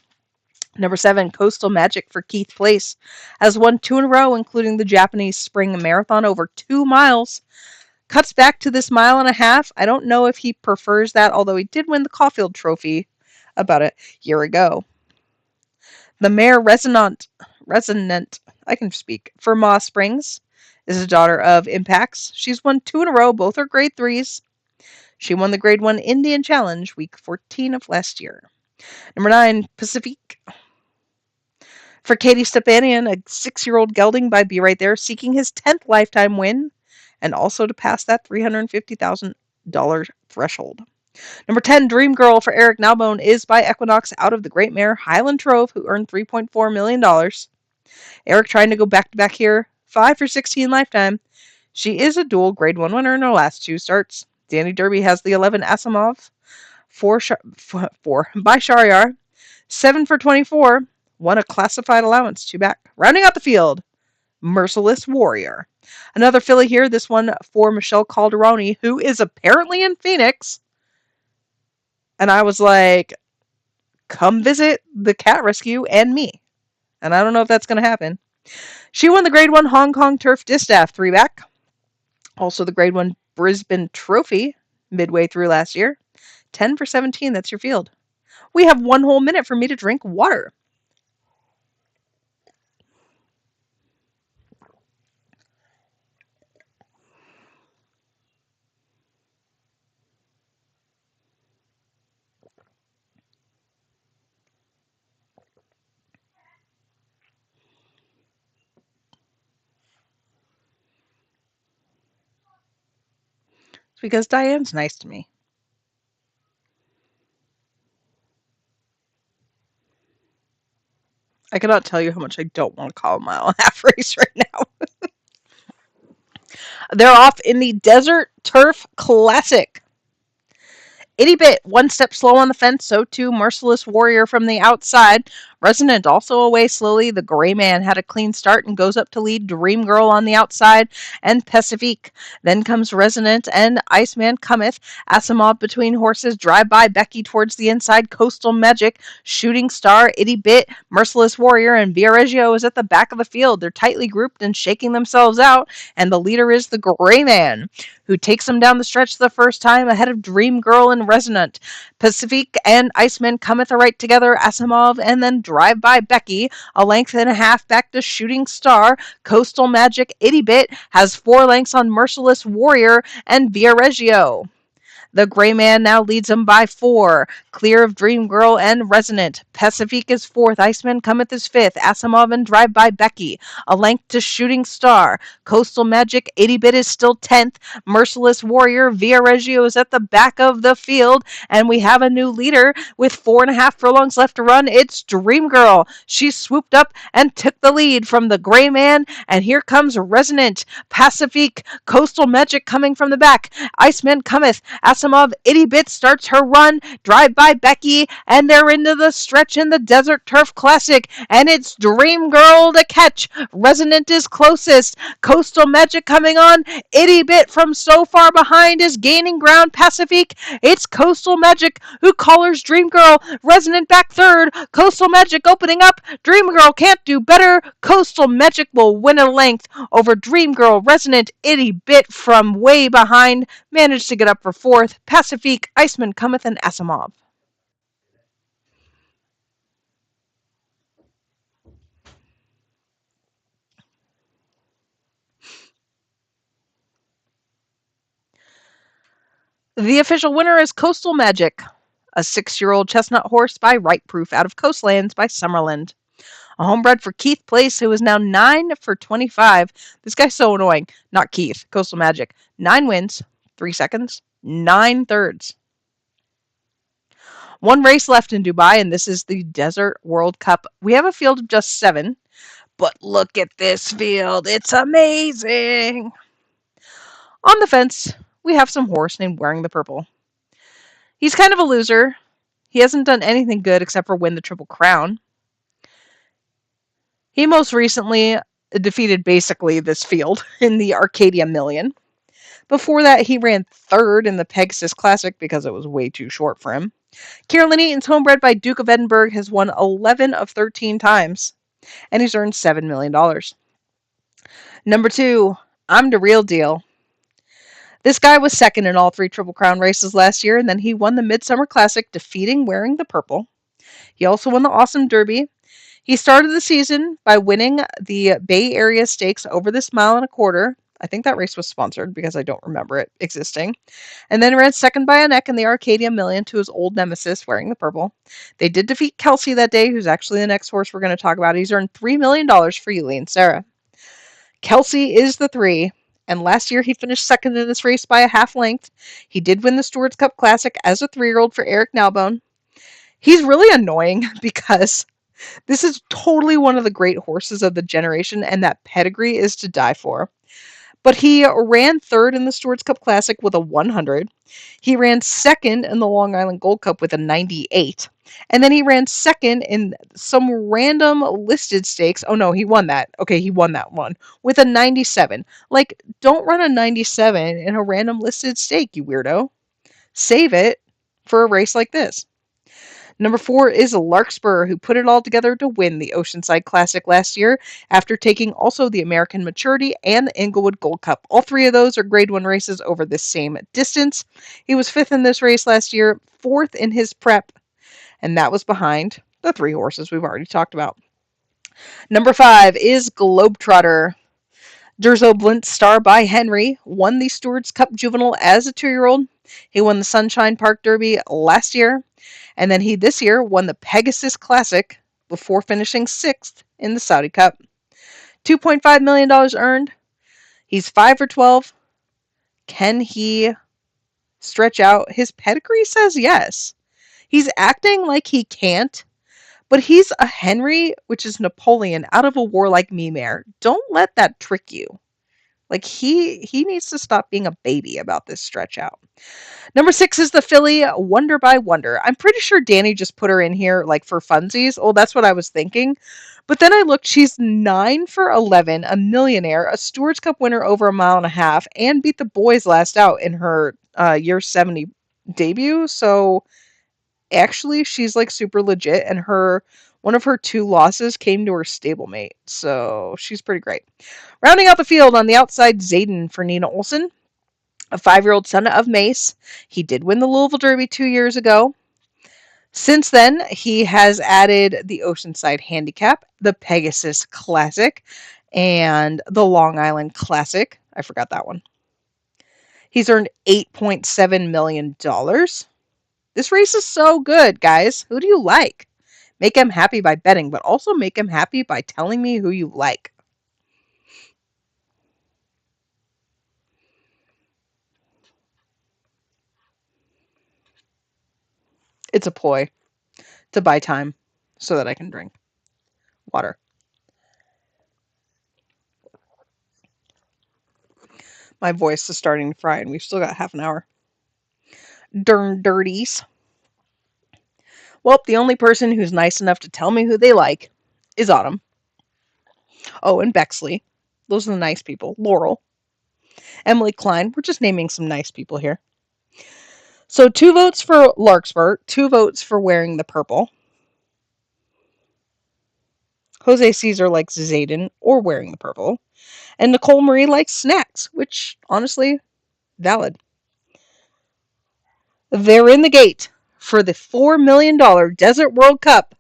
Number 7, Coastal Magic for Keith Place, has won 2 in a row, including the Japanese Spring Marathon over 2 miles. Cuts back to this 1.5 miles. I don't know if he prefers that, although he did win the Caulfield Trophy about a year ago. The mare Resonant, I can speak, for Moss Springs is a daughter of Impacts. She's won 2 in a row. Both are grade 3s. She won the grade 1 Indian Challenge week 14 of last year. Number 9, Pacifique for Katie Stepanian, a 6-year-old gelding by Be Right There, seeking his 10th lifetime win and also to pass that $350,000 threshold. Number 10, Dream Girl for Eric Nowbone is by Equinox out of the great mare Highland Trove, who earned $3.4 million. Eric trying to go back-to-back here, 5 for 16 lifetime. She is a dual grade 1 winner in her last 2 starts. Danny Derby has the 11 Asimov, 4 by Shariar, 7 for 24, won a classified allowance, 2 back. Rounding out the field, Merciless Warrior. Another filly here, this one for Michelle Calderoni, who is apparently in Phoenix. And I was like, come visit the cat rescue and me. And I don't know if that's going to happen. She won the grade 1 Hong Kong Turf Distaff 3 back. Also the grade 1 Brisbane Trophy midway through last year. 10 for 17, that's your field. We have 1 whole minute for me to drink water. Because Diane's nice to me. I cannot tell you how much I don't want to call a mile and a half race right now. They're off in the Desert Turf Classic. Itty Bit, one step slow on the fence, so too Merciless Warrior from the outside. Resonant also away slowly. The Gray Man had a clean start and goes up to lead Dream Girl on the outside and Pacifique. Then comes Resonant and Iceman Cometh. Asimov between horses. Drive by Becky towards the inside. Coastal Magic, Shooting Star, Itty Bit, Merciless Warrior, and Viareggio is at the back of the field. They're tightly grouped and shaking themselves out, and the leader is the Gray Man, who takes them down the stretch the first time ahead of Dream Girl and Resonant. Pacifique and Iceman cometh right together, Asimov, and then Drive by Becky, a length and a half back to Shooting Star. Coastal Magic Itty Bit has 4 lengths on Merciless Warrior and Viareggio. The Gray Man now leads him by 4, clear of Dream Girl and Resonant. Pacifique is 4th, Iceman cometh is 5th, Asimov and Drive by Becky, a length to Shooting Star. Coastal Magic 80 Bit is still 10th, Merciless Warrior Viareggio is at the back of the field, and we have a new leader with 4.5 furlongs left to run. It's Dream Girl. She swooped up and took the lead from the Gray Man, and here comes Resonant, Pacifique, Coastal Magic coming from the back. Iceman cometh, Asimov Itty Bit starts her run, Drive by Becky, and they're into the stretch in the Desert Turf Classic, and it's Dream Girl to catch. Resonant is closest. Coastal Magic coming on. Itty Bit from so far behind is gaining ground. Pacifique. It's Coastal Magic who collars Dream Girl. Resonant back third. Coastal Magic opening up. Dream Girl can't do better. Coastal Magic will win a length over Dream Girl. Resonant Itty Bit from way behind managed to get up for 4th. Pacifique, Iceman cometh, and Asimov. The official winner is Coastal Magic, a 6-year-old chestnut horse by Right Proof out of Coastlands by Summerland. A homebred for Keith Place, who is now 9 for 25. This guy's so annoying. Not Keith, Coastal Magic. 9 wins, 3 seconds, 9 thirds. One race left in Dubai, and this is the Desert World Cup. We have a field of just 7, but look at this field. It's amazing. On the fence, we have some horse named Wearing the Purple. He's kind of a loser. He hasn't done anything good except for win the Triple Crown. He most recently defeated basically this field in the Arcadia Million. Before that, he ran 3rd in the Pegasus Classic because it was way too short for him. Carolyn Eaton's homebred by Duke of Edinburgh has won 11 of 13 times, and he's earned $7 million. Number 2, I'm the Real Deal. This guy was 2nd in all 3 Triple Crown races last year, and then he won the Midsummer Classic, defeating Wearing the Purple. He also won the Awesome Derby. He started the season by winning the Bay Area Stakes over this mile and a quarter. I think that race was sponsored because I don't remember it existing. And then ran 2nd by a neck in the Arcadia Million to his old nemesis, Wearing the Purple. They did defeat Kelsey that day, who's actually the next horse we're going to talk about. He's earned $3 million for Yuli and Sarah. Kelsey is the 3, and last year he finished 2nd in this race by a half length. He did win the Stewards Cup Classic as a 3-year-old for Eric Nalbone. He's really annoying because this is totally one of the great horses of the generation, and that pedigree is to die for. But he ran 3rd in the Stewards Cup Classic with a 100. He ran 2nd in the Long Island Gold Cup with a 98. And then he ran 2nd in some random listed stakes. Oh no, he won that. Okay, he won that one with a 97. Like, don't run a 97 in a random listed stake, you weirdo. Save it for a race like this. Number 4 is Larkspur, who put it all together to win the Oceanside Classic last year after taking also the American Maturity and the Inglewood Gold Cup. All 3 of those are Grade 1 races over the same distance. He was 5th in this race last year, 4th in his prep, and that was behind the 3 horses we've already talked about. Number 5 is Globetrotter. Durzo Blint Star by Henry won the Stewards Cup Juvenile as a 2-year-old. He won the Sunshine Park Derby last year. And then he this year won the Pegasus Classic before finishing 6th in the Saudi Cup. $2.5 million earned. He's 5 for 12. Can he stretch out, his pedigree says yes. He's acting like he can't, but he's a Henry, which is Napoleon, out of a war like me mare. Don't let that trick you. Like he needs to stop being a baby about this stretch out. Number 6 is the filly Wonder by Wonder. I'm pretty sure Danny just put her in here like for funsies. Oh, that's what I was thinking. But then I looked, she's 9 for 11, a millionaire, a Stewards Cup winner over a mile and a half, and beat the boys last out in her year 70 debut. So actually, she's like super legit, and her one of her 2 losses came to her stablemate. So she's pretty great. Rounding out the field on the outside, Zayden for Nina Olson, a 5-year-old son of Mace. He did win the Louisville Derby 2 years ago. Since then, he has added the Oceanside Handicap, the Pegasus Classic, and the Long Island Classic. I forgot that one. He's earned $8.7 million. This race is so good, guys. Who do you like? Make him happy by betting, but also make him happy by telling me who you like. It's a ploy to buy time so that I can drink water. My voice is starting to fry, and we've still got half an hour. Darn dirties. Well, the only person who's nice enough to tell me who they like is Autumn. Oh, and Bexley. Those are the nice people. Laurel. Emily Klein. We're just naming some nice people here. So 2 votes for Larkspur, 2 votes for Wearing the Purple. Jose Caesar likes Zayden or Wearing the Purple. And Nicole Marie likes Snacks, which, honestly, valid. They're in the gate for the $4 million Desert World Cup.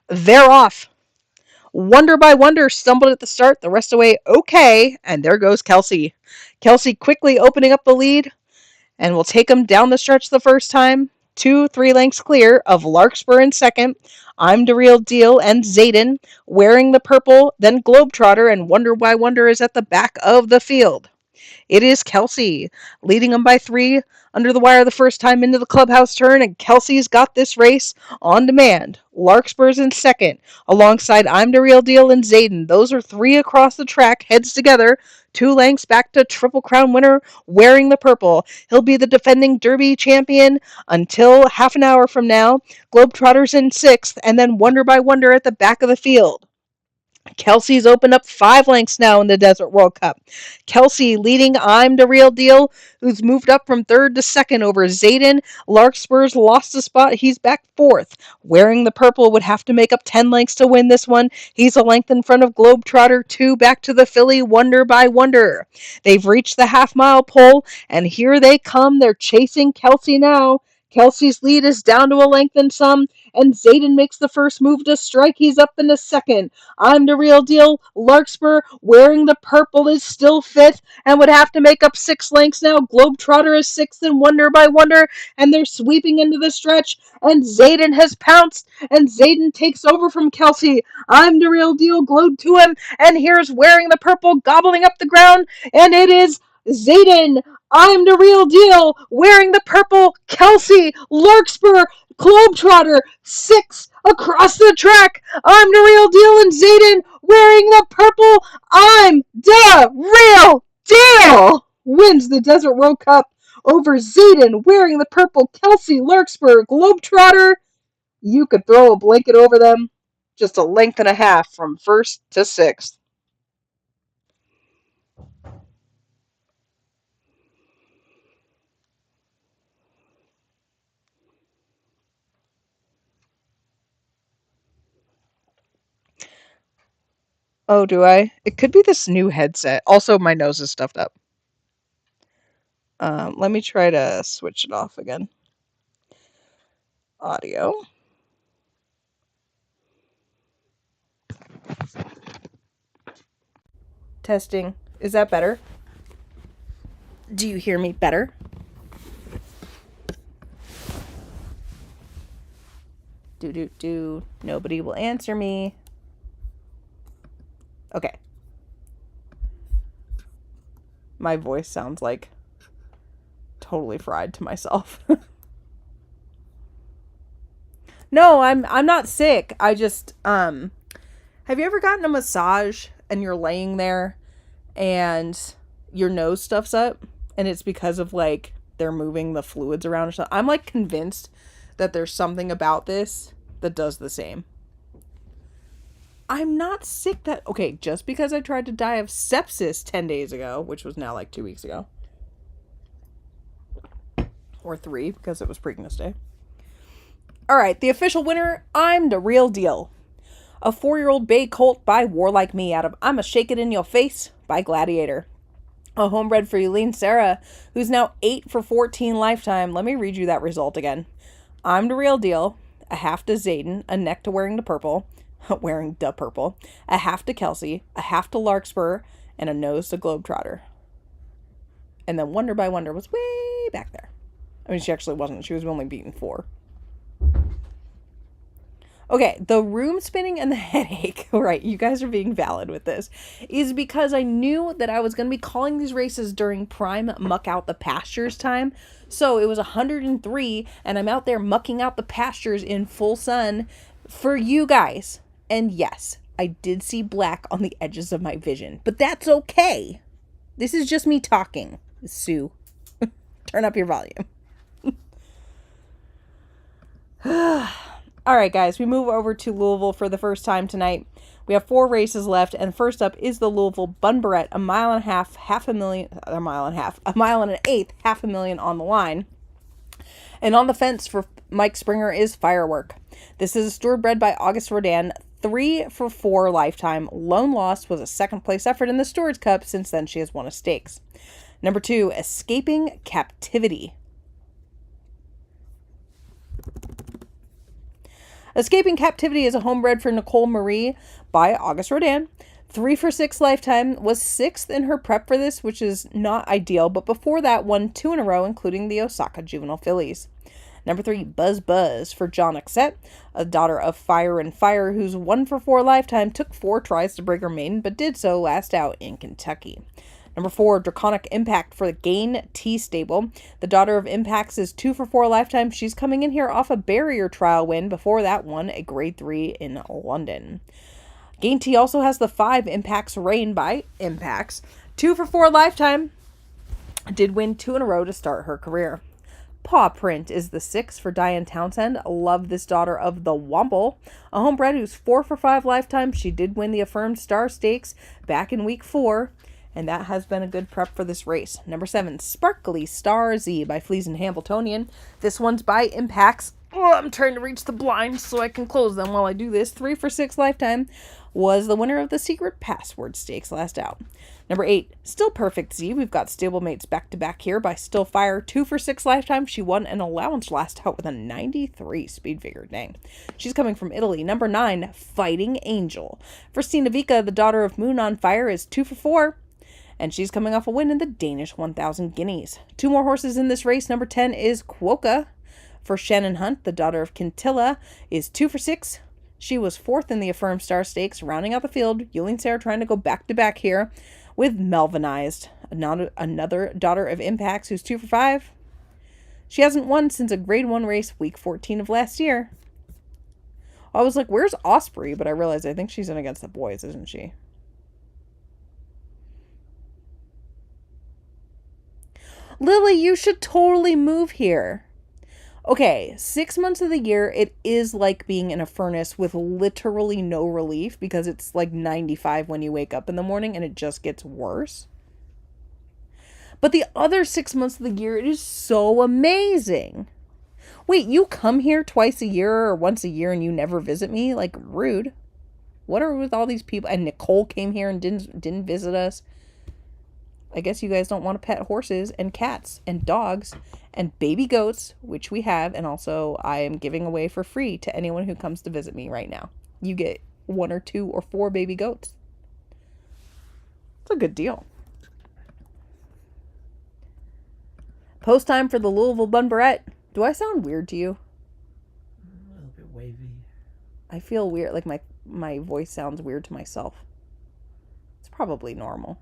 They're off. Wonder by Wonder stumbled at the start, the rest away okay, and there goes Kelsey. Kelsey quickly opening up the lead, and will take him down the stretch the first time. 2-3 lengths clear of Larkspur in second. I'm the Real Deal and Zayden Wearing the Purple, then Globetrotter, and Wonder by Wonder is at the back of the field. It is Kelsey leading them by 3 under the wire the first time into the clubhouse turn, and Kelsey's got this race on demand. Larkspur's in second, alongside I'm the Real Deal and Zayden. Those are 3 across the track, heads together. 2 lengths back to Triple Crown winner Wearing the Purple. He'll be the defending Derby champion until half an hour from now. Globetrotters in 6th, and then Wonder by Wonder at the back of the field. Kelsey's opened up 5 lengths now in the Desert World Cup. Kelsey leading I'm the Real Deal, who's moved up from 3rd to 2nd over Zayden. Larkspur's lost a spot. He's back 4th. Wearing the Purple would have to make up 10 lengths to win this one. He's a length in front of Globetrotter, 2 back to the filly Wonder by Wonder. They've reached the half-mile pole, and here they come. They're chasing Kelsey now. Kelsey's lead is down to a length and some, and Zayden makes the first move to strike. He's up in the second. I'm the Real Deal. Larkspur Wearing the Purple is still 5th and would have to make up 6 lengths now. Globetrotter is 6th and Wonder by Wonder, and they're sweeping into the stretch, and Zayden has pounced, and Zayden takes over from Kelsey. I'm the Real Deal glued to him, and here's Wearing the Purple gobbling up the ground, and it is Zayden. I'm the Real Deal. Wearing the Purple. Kelsey. Larkspur. Globetrotter. 6 across the track. I'm the Real Deal and Zayden Wearing the Purple. I'm the Real Deal. Wins the Desert World Cup over Zayden Wearing the Purple. Kelsey. Larkspur. Globetrotter. You could throw a blanket over them. Just a length and a half from 1st to 6th. Oh, do I? It could be this new headset. Also, my nose is stuffed up. Let me try to switch it off again. Audio. Testing. Is that better? Do you hear me better? Do. Nobody will answer me. Okay. My voice sounds like totally fried to myself. No, I'm not sick. I just have you ever gotten a massage and you're laying there and your nose stuffs up and it's because of like they're moving the fluids around or something? I'm like convinced that there's something about this that does the same. I'm not sick that okay, just because I tried to die of sepsis 10 days ago, which was now like 2 weeks ago. Or 3 because it was Preakness Day. All right, the official winner, I'm the real deal. A 4-year-old bay colt by Warlike Me out of I'm a Shake It In Your Face by Gladiator. A homebred for Eileen Sarah, who's now 8 for 14 lifetime. Let me read you that result again. I'm the real deal. A half to Zayden, a neck to wearing the purple, a half to Kelsey, a half to Larkspur, and a nose to Globetrotter. And then Wonder by Wonder was way back there. I mean, she actually wasn't. She was only beaten 4. Okay, the room spinning and the headache, right, you guys are being valid with this, is because I knew that I was going to be calling these races during prime muck out the pastures time. So it was 103, and I'm out there mucking out the pastures in full sun for you guys. And yes, I did see black on the edges of my vision, but that's okay. This is just me talking. Sue, turn up your volume. All right, guys, we move over to Louisville for the first time tonight. We have 4 races left, and first up is the Louisville Bunbarette, a mile and an eighth, $500,000 on the line. And on the fence for Mike Springer is Firework. This is a steward bred by August Rodan, 3 for 4 lifetime. Lone Loss was a second place effort in the Stewards Cup. Since then, she has won a stakes. Number 2, Escaping Captivity. Escaping Captivity is a homebred for Nicole Marie by August Rodan. 3 for 6 lifetime, was 6th in her prep for this, which is not ideal, but before that won 2 in a row, including the Osaka Juvenile Fillies. Number 3, Buzz Buzz for John Exet, a daughter of Fire and Fire, whose 1 for 4 lifetime took 4 tries to break her maiden, but did so last out in Kentucky. Number 4, Draconic Impact for the Gain T Stable. The daughter of Impacts is 2 for 4 lifetime. She's coming in here off a barrier trial win. Before that, won a grade 3 in London. Gain T also has the 5 Impacts Reign by Impacts. 2 for 4 lifetime. Did win 2 in a row to start her career. Paw Print is the 6 for Diane Townsend. Love this daughter of the Womble. A homebred who's 4 for 5 lifetime. She did win the Affirmed Star Stakes back in week 4. And that has been a good prep for this race. Number 7, Sparkly Star Z by Fleas and Hambletonian. This one's by Impacts. Oh, I'm trying to reach the blinds so I can close them while I do this. 3 for 6 lifetime. Was the winner of the Secret Password Stakes last out. Number 8, Still Perfect Z. We've got stablemates back to back here by Still Fire. 2 for 6 lifetime. She won an allowance last out with a 93 speed figure. Dang. She's coming from Italy. Number 9, Fighting Angel. For Stina Vika, the daughter of Moon on Fire, is 2 for 4. And she's coming off a win in the Danish 1000 Guineas. 2 more horses in this race. Number 10 is Quokka. For Shannon Hunt, the daughter of Quintilla, is 2 for 6. She was 4th in the Affirmed Star Stakes, rounding out the field. Yuling Sarah trying to go back-to-back here with Melvinized, another daughter of Impacts, who's 2 for 5. She hasn't won since a Grade 1 race, week 14 of last year. I was like, where's Osprey? But I realized I think she's in against the boys, isn't she? Lily, you should totally move here. Okay, 6 months of the year, it is like being in a furnace with literally no relief because it's like 95 when you wake up in the morning and it just gets worse. But the other 6 months of the year, it is so amazing. Wait, you come here twice a year or once a year and you never visit me? Like, rude. What are with all these people? And Nicole came here and didn't visit us. I guess you guys don't want to pet horses and cats and dogs and baby goats, which we have. And also I am giving away for free to anyone who comes to visit me right now. You get 1 or 2 or 4 baby goats. It's a good deal. Post time for the Louisville Bunbarette. Do I sound weird to you? A little bit wavy. I feel weird. Like my voice sounds weird to myself. It's probably normal.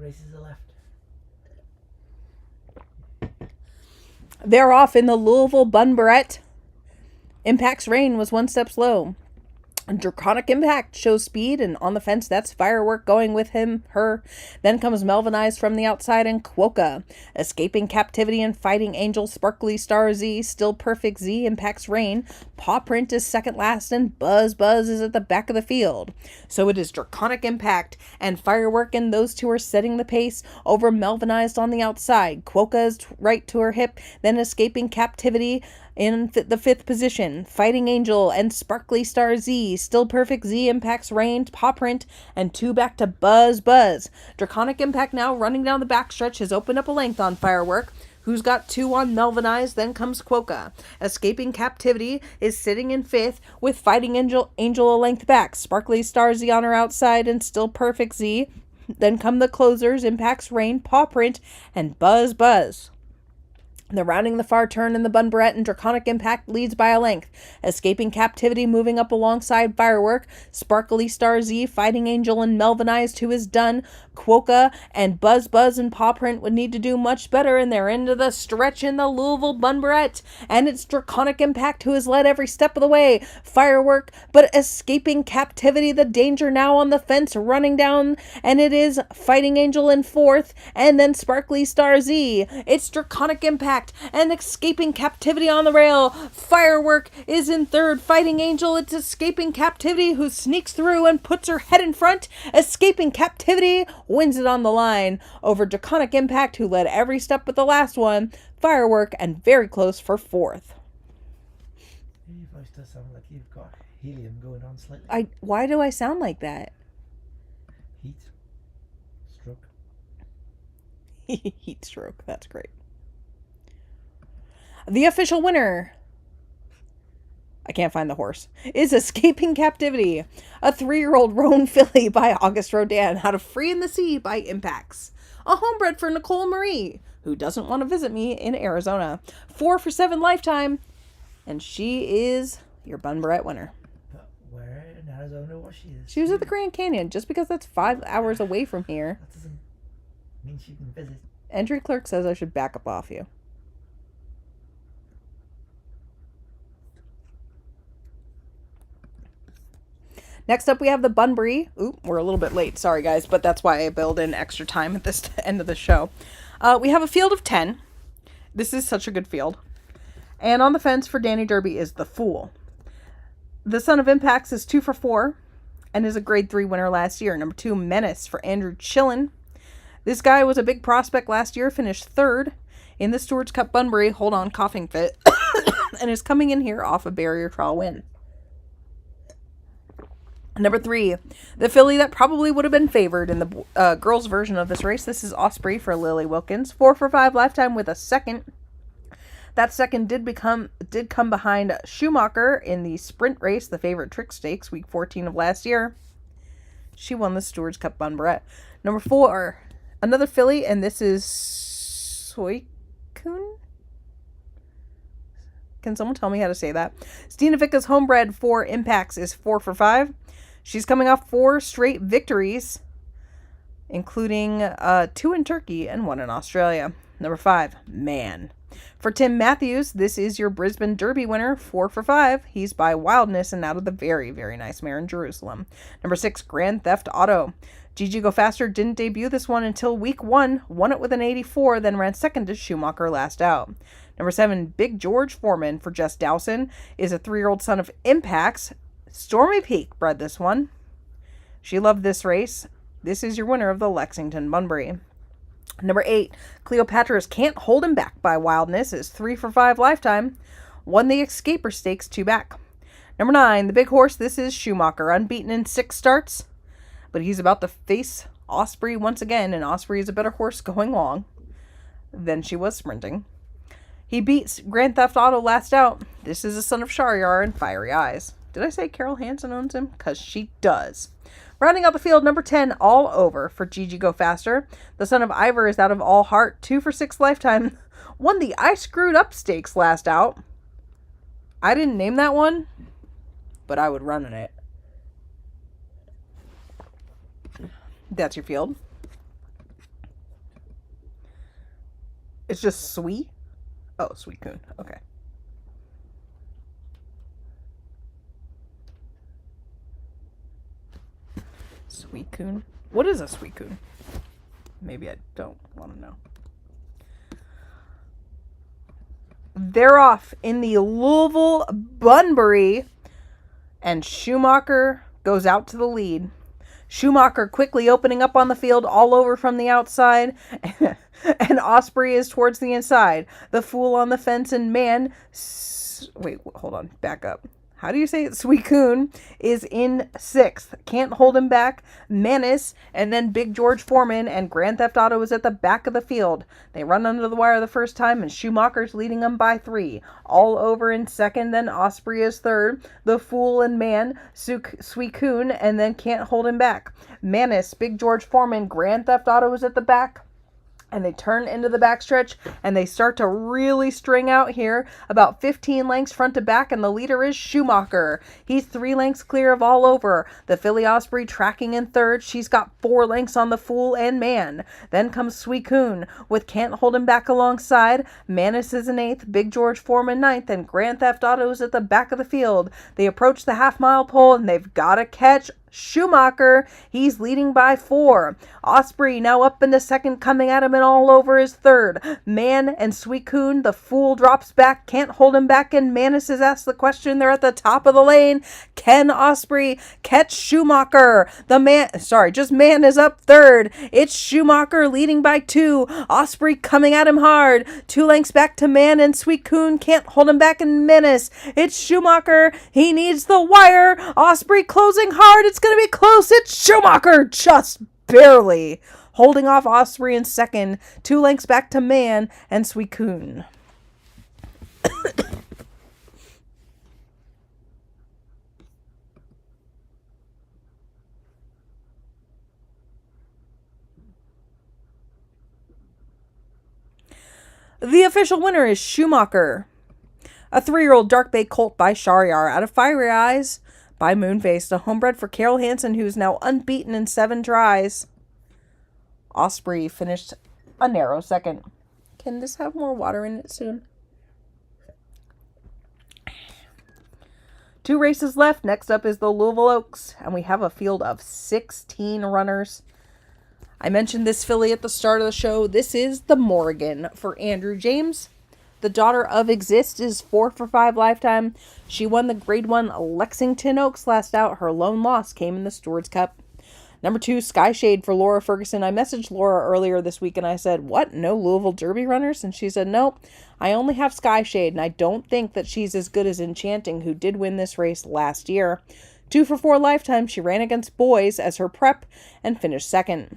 races are left? They're off in the Louisville Bun-Barrette. Impact's reign was one step slow. Draconic Impact shows speed, and on the fence, that's Firework going with him, her. Then comes Melvinized from the outside, and Quokka. Escaping Captivity and Fighting Angel, Sparkly Star Z, Still Perfect Z, Impact's reign. Paw Print is second last, and Buzz Buzz is at the back of the field. So it is Draconic Impact and Firework, and those two are setting the pace over Melvinized on the outside. Quokka is right to her hip, then Escaping Captivity in the fifth position. Fighting Angel and Sparkly Star Z, Still Perfect Z, Impact's reign, Paw Print, and two back to Buzz Buzz. Draconic Impact now running down the backstretch has opened up a length on Firework, who's got two on Melvinized. Then comes Quokka. Escaping Captivity is sitting in fifth with Fighting Angel a length back. Sparkly Star Z on her outside and Still Perfect Z. Then come the closers, Impact's reign, Paw Print, and Buzz Buzz. They're rounding the far turn in the Bun-Barrette, and Draconic Impact leads by a length. Escaping Captivity moving up alongside Firework. Sparkly Star Z, Fighting Angel, and Melvinized, who is done. Quokka and Buzz Buzz and Paw Print would need to do much better, and they're into the stretch in the Louisville Bun-Barrette. And it's Draconic Impact who has led every step of the way. Firework, but Escaping Captivity, the danger now on the fence, running down, and it is Fighting Angel in fourth, and then Sparkly Star Z. It's Draconic Impact and Escaping Captivity on the rail. Firework is in third. Fighting Angel, it's Escaping Captivity who sneaks through and puts her head in front. Escaping Captivity wins it on the line over Draconic Impact, who led every step but the last one. Firework and very close for fourth. Your voice does sound like you've got helium going on slightly. Why do I sound like that? Heat stroke. Heat stroke. That's great. The official winner, I can't find the horse, is Escaping Captivity, a 3-year-old roan filly by August Rodin, out of Free in the Sea by Impacts. A homebred for Nicole Marie, who doesn't want to visit me in Arizona. 4 for 7 lifetime, and she is your Bun-Barrette winner. But where in Arizona was she? She was at the Grand Canyon. Just because that's 5 hours away from here, That doesn't mean she can visit. entry clerk says I should back up off you. Next up, we have the Bunbury. Ooh, we're a little bit late. Sorry, guys, but that's why I build in extra time at this end of the show. We have a field of 10. This is such a good field. And on the fence for Danny Derby is the Fool. The Son of Impacts is 2 for 4 and is a grade 3 winner last year. Number 2, Menace for Andrew Chillin. This guy was a big prospect last year, finished third in the Stewards Cup Bunbury. Hold on, coughing fit. And is coming in here off a barrier trial win. Number 3, the filly that probably would have been favored in the girls' version of this race. This is Osprey for Lily Wilkins. 4 for 5 lifetime with a second. That second did come behind Schumacher in the sprint race, the favorite Trick Stakes, week 14 of last year. She won the Stewards Cup Bun-Barrette. Number 4, another filly, and this is Soikun? Can someone tell me how to say that? Stina Vicka's homebred for Impacts is 4 for 5. She's coming off 4 straight victories, including 2 in Turkey and 1 in Australia. Number 5, Man. For Tim Matthews, this is your Brisbane Derby winner, 4 for 5. He's by Wildness and out of the very, very nice mare in Jerusalem. Number 6, Grand Theft Auto. Gigi Go Faster didn't debut this one until week 1, won it with an 84, then ran second to Schumacher last out. Number 7, Big George Foreman for Jess Dowson is a 3-year-old son of Impacts. Stormy Peak bred this one. She loved this race. This is your winner of the Lexington Bunbury. Number 8, Cleopatra's Can't Hold Him Back by Wildness is 3 for 5 lifetime. Won the Escaper Stakes 2 back. Number 9, the big horse. This is Schumacher, unbeaten in 6 starts. But he's about to face Osprey once again, and Osprey is a better horse going long than she was sprinting. He beats Grand Theft Auto last out. This is a son of Shahryar and Fiery Eyes. Did I say Carol Hansen owns him? Because she does. Rounding out the field, number 10, All Over for Gigi Go Faster. The son of Ivor is out of All Heart, 2 for 6 lifetime. Won the I Screwed Up Stakes last out. I didn't name that one, but I would run in it. That's your field. It's just Sweet? Oh, Sweet Coon. Okay. Sweet Coon? What is a Sweet Coon? Maybe I don't want to know. They're off in the Louisville Bunbury, and Schumacher goes out to the lead. Schumacher quickly opening up on the field all over from the outside, and Osprey is towards the inside. The Fool on the fence, and man, wait, hold on, back up. How do you say it? Sweet Coon is in 6th. Can't hold him back. Menace, and then Big George Foreman and Grand Theft Auto is at the back of the field. They run under the wire the first time, and Schumacher's leading them by 3. All over in 2nd, then Osprey is 3rd. The Fool and Man, Sweet Coon, and then Can't Hold Him Back. Menace, Big George Foreman, Grand Theft Auto is at the back. And they turn into the backstretch, and they start to really string out here, about 15 lengths front to back, and the leader is Schumacher. He's 3 lengths clear of all over. The Filly Osprey tracking in 3rd. She's got 4 lengths on the Fool and Man. Then comes Sweet Coon with Can't Hold Him Back alongside. Menace is in 8th, Big George Foreman 9th, and Grand Theft Auto is at the back of the field. They approach the half-mile pole, and they've got to catch Schumacher. He's leading by 4. Osprey now up into 2nd, coming at him and all over his 3rd. Man and Sweet Coon, the Fool drops back, Can't Hold Him Back, and Menace is asked the question. They're at the top of the lane. Can Osprey catch Schumacher? Man is up 3rd. It's Schumacher leading by 2. Osprey coming at him hard. 2 lengths back to Man and Sweet Coon, Can't Hold Him Back, and Menace. It's Schumacher. He needs the wire. Osprey closing hard. It's going to be close. It's Schumacher, just barely holding off Osprey in 2nd. 2 lengths back to Man and Sweet Coon. The official winner is Schumacher. A 3-year-old dark bay colt by Shahryar out of Fiery Eyes by Moonface, a homebred for Carol Hansen, who's now unbeaten in 7 tries. Osprey finished a narrow 2nd. Can this have more water in it soon? 2 races left. Next up is the Louisville Oaks, and we have a field of 16 runners. I mentioned this filly at the start of the show. This is the Morrigan for Andrew James. The daughter of Exist is 4 for 5 lifetime. She won the Grade 1 Lexington Oaks last out. Her lone loss came in the Stewards Cup. Number 2, Sky Shade for Laura Ferguson. I messaged Laura earlier this week and I said, what? No Louisville Derby runners? And she said, nope, I only have Sky Shade, and I don't think that she's as good as Enchanting, who did win this race last year. 2 for 4 lifetime. She ran against Boys as her prep and finished 2nd.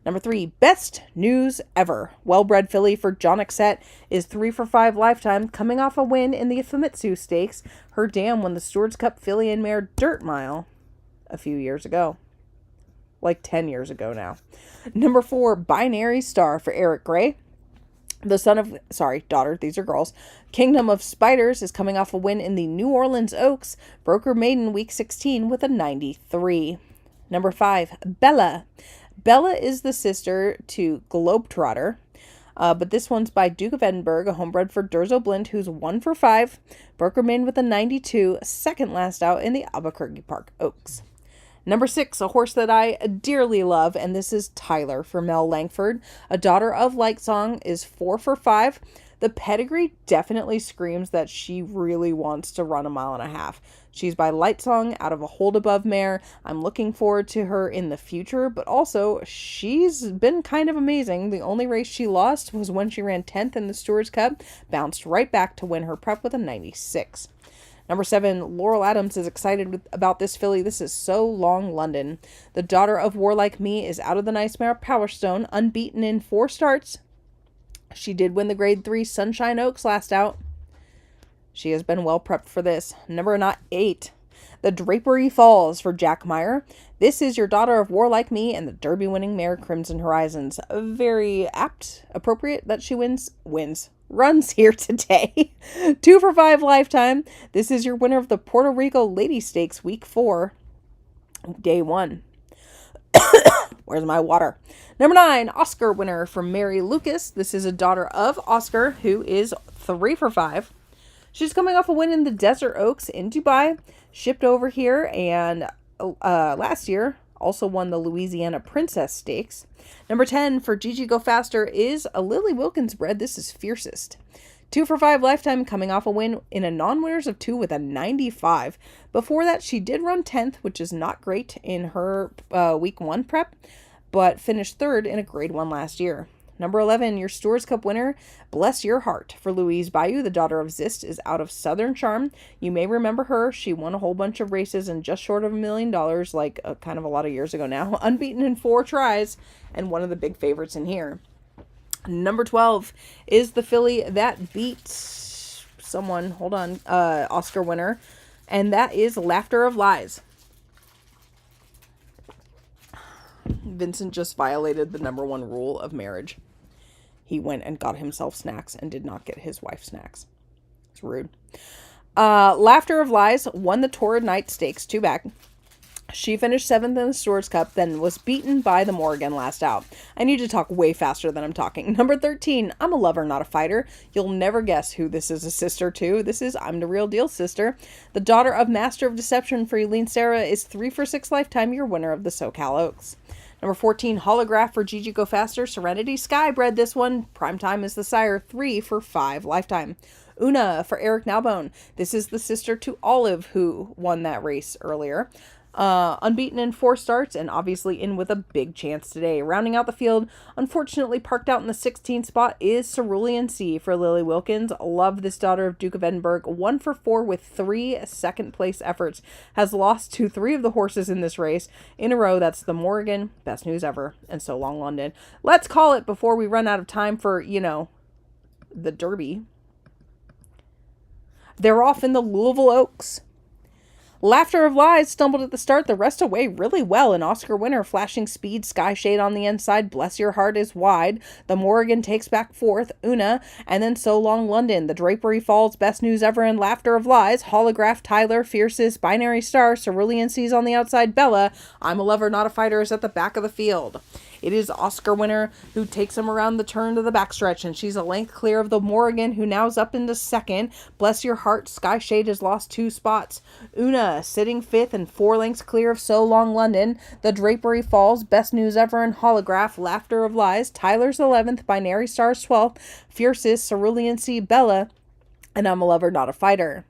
Number 3, Best News Ever. Well-bred filly for John Exet is 3 for 5 lifetime, coming off a win in the Famitsu Stakes. Her dam won the Stewards Cup filly and mare Dirt Mile a few years ago. Like 10 years ago now. Number 4, Binary Star for Eric Gray. Daughter, these are girls. Kingdom of Spiders is coming off a win in the New Orleans Oaks. Broker Maiden Week 16 with a 93. Number 5, Bella. Bella is the sister to Globetrotter, but this one's by Duke of Edinburgh, a homebred for Durzo Blind, who's 1 for 5. Broker Maiden with a 92, 2nd last out in the Albuquerque Park Oaks. Number 6, a horse that I dearly love, and this is Tyler for Mel Langford. A daughter of Light Song is 4 for 5. The pedigree definitely screams that she really wants to run a 1.5 miles. She's by Light Song out of a hold above mare. I'm looking forward to her in the future, but also she's been kind of amazing. The only race she lost was when she ran 10th in the Stewards Cup, bounced right back to win her prep with a 96. Number 7, Laurel Adams is excited about this filly. This is So Long London. The daughter of War Like Me is out of the nice mare Power Stone, unbeaten in 4 starts. She did win the Grade 3 Sunshine Oaks last out. She has been well prepped for this. Number 8, The Drapery Falls for Jack Meyer. This is your daughter of War Like Me and the Derby winning mare Crimson Horizons. Very appropriate that she runs here today. 2 for 5 lifetime. This is your winner of the Puerto Rico Lady Stakes Week 4, Day 1. Where's my water? Number 9, Oscar winner from Mary Lucas. This is a daughter of Oscar, who is 3 for 5. She's coming off a win in the Desert Oaks in Dubai, shipped over here, and last year also won the Louisiana Princess Stakes. Number 10 for Gigi Go Faster is a Lily Wilkins bred. This is Fiercest. 2 for 5 lifetime, coming off a win in a non-winners of 2 with a 95. Before that, she did run 10th, which is not great in her week 1 prep, but finished 3rd in a grade 1 last year. Number 11, your Stewards Cup winner, Bless Your Heart, for Louise Bayou, the daughter of Zist, is out of Southern Charm. You may remember her. She won a whole bunch of races and just short of $1 million, like kind of a lot of years ago now. Unbeaten in 4 tries, and one of the big favorites in here. Number 12 is the filly that beat someone, Oscar winner, and that is Laughter of Lies. Vincent just violated the number 1 rule of marriage. He went and got himself snacks and did not get his wife snacks. It's rude. Laughter of Lies won the Torrid Night Stakes 2 back. She finished 7th in the Stewards Cup, then was beaten by the Morgan last out. I need to talk way faster than I'm talking. Number 13, I'm a Lover, Not a Fighter. You'll never guess who this is a sister to. This is I'm the Real Deal sister. The daughter of Master of Deception for Eileen Sarah is 3 for 6 lifetime, your winner of the SoCal Oaks. Number 14, Holograph for Gigi Go Faster. Serenity Sky bred this one. Primetime is the sire, 3 for 5 lifetime. Una for Eric Nalbone. This is the sister to Olive, who won that race earlier. Unbeaten in 4 starts and obviously in with a big chance today. Rounding out the field, unfortunately parked out in the 16th spot, is Cerulean Sea for Lily Wilkins. Love this daughter of Duke of Edinburgh. 1 for 4 with 3 second place efforts. Has lost to 3 of the horses in this race in a row. That's the Morgan, Best News Ever, and So Long London. Let's call it before we run out of time for, the Derby. They're off in the Louisville Oaks. Laughter of Lies stumbled at the start, the rest away really well. An Oscar winner, Flashing Speed, Sky Shade on the inside, Bless Your Heart is wide. The Morgan takes back 4th, Una, and then So Long London. The Drapery Falls, Best News Ever, and Laughter of Lies. Holograph, Tyler, Fiercest, Binary Star, Cerulean Seas on the outside, Bella. I'm a Lover, Not a Fighter is at the back of the field. It is Oscar winner who takes him around the turn to the backstretch, and she's a length clear of the Morgan, who now's up into 2nd. Bless Your Heart, Sky Shade has lost 2 spots. Una sitting 5th and 4 lengths clear of So Long London. The Drapery Falls, Best News Ever, and Holograph, Laughter of Lies. Tyler's 11th, Binary Stars 12th, Fiercest, Cerulean Sea, Bella, and I'm a Lover, Not a Fighter.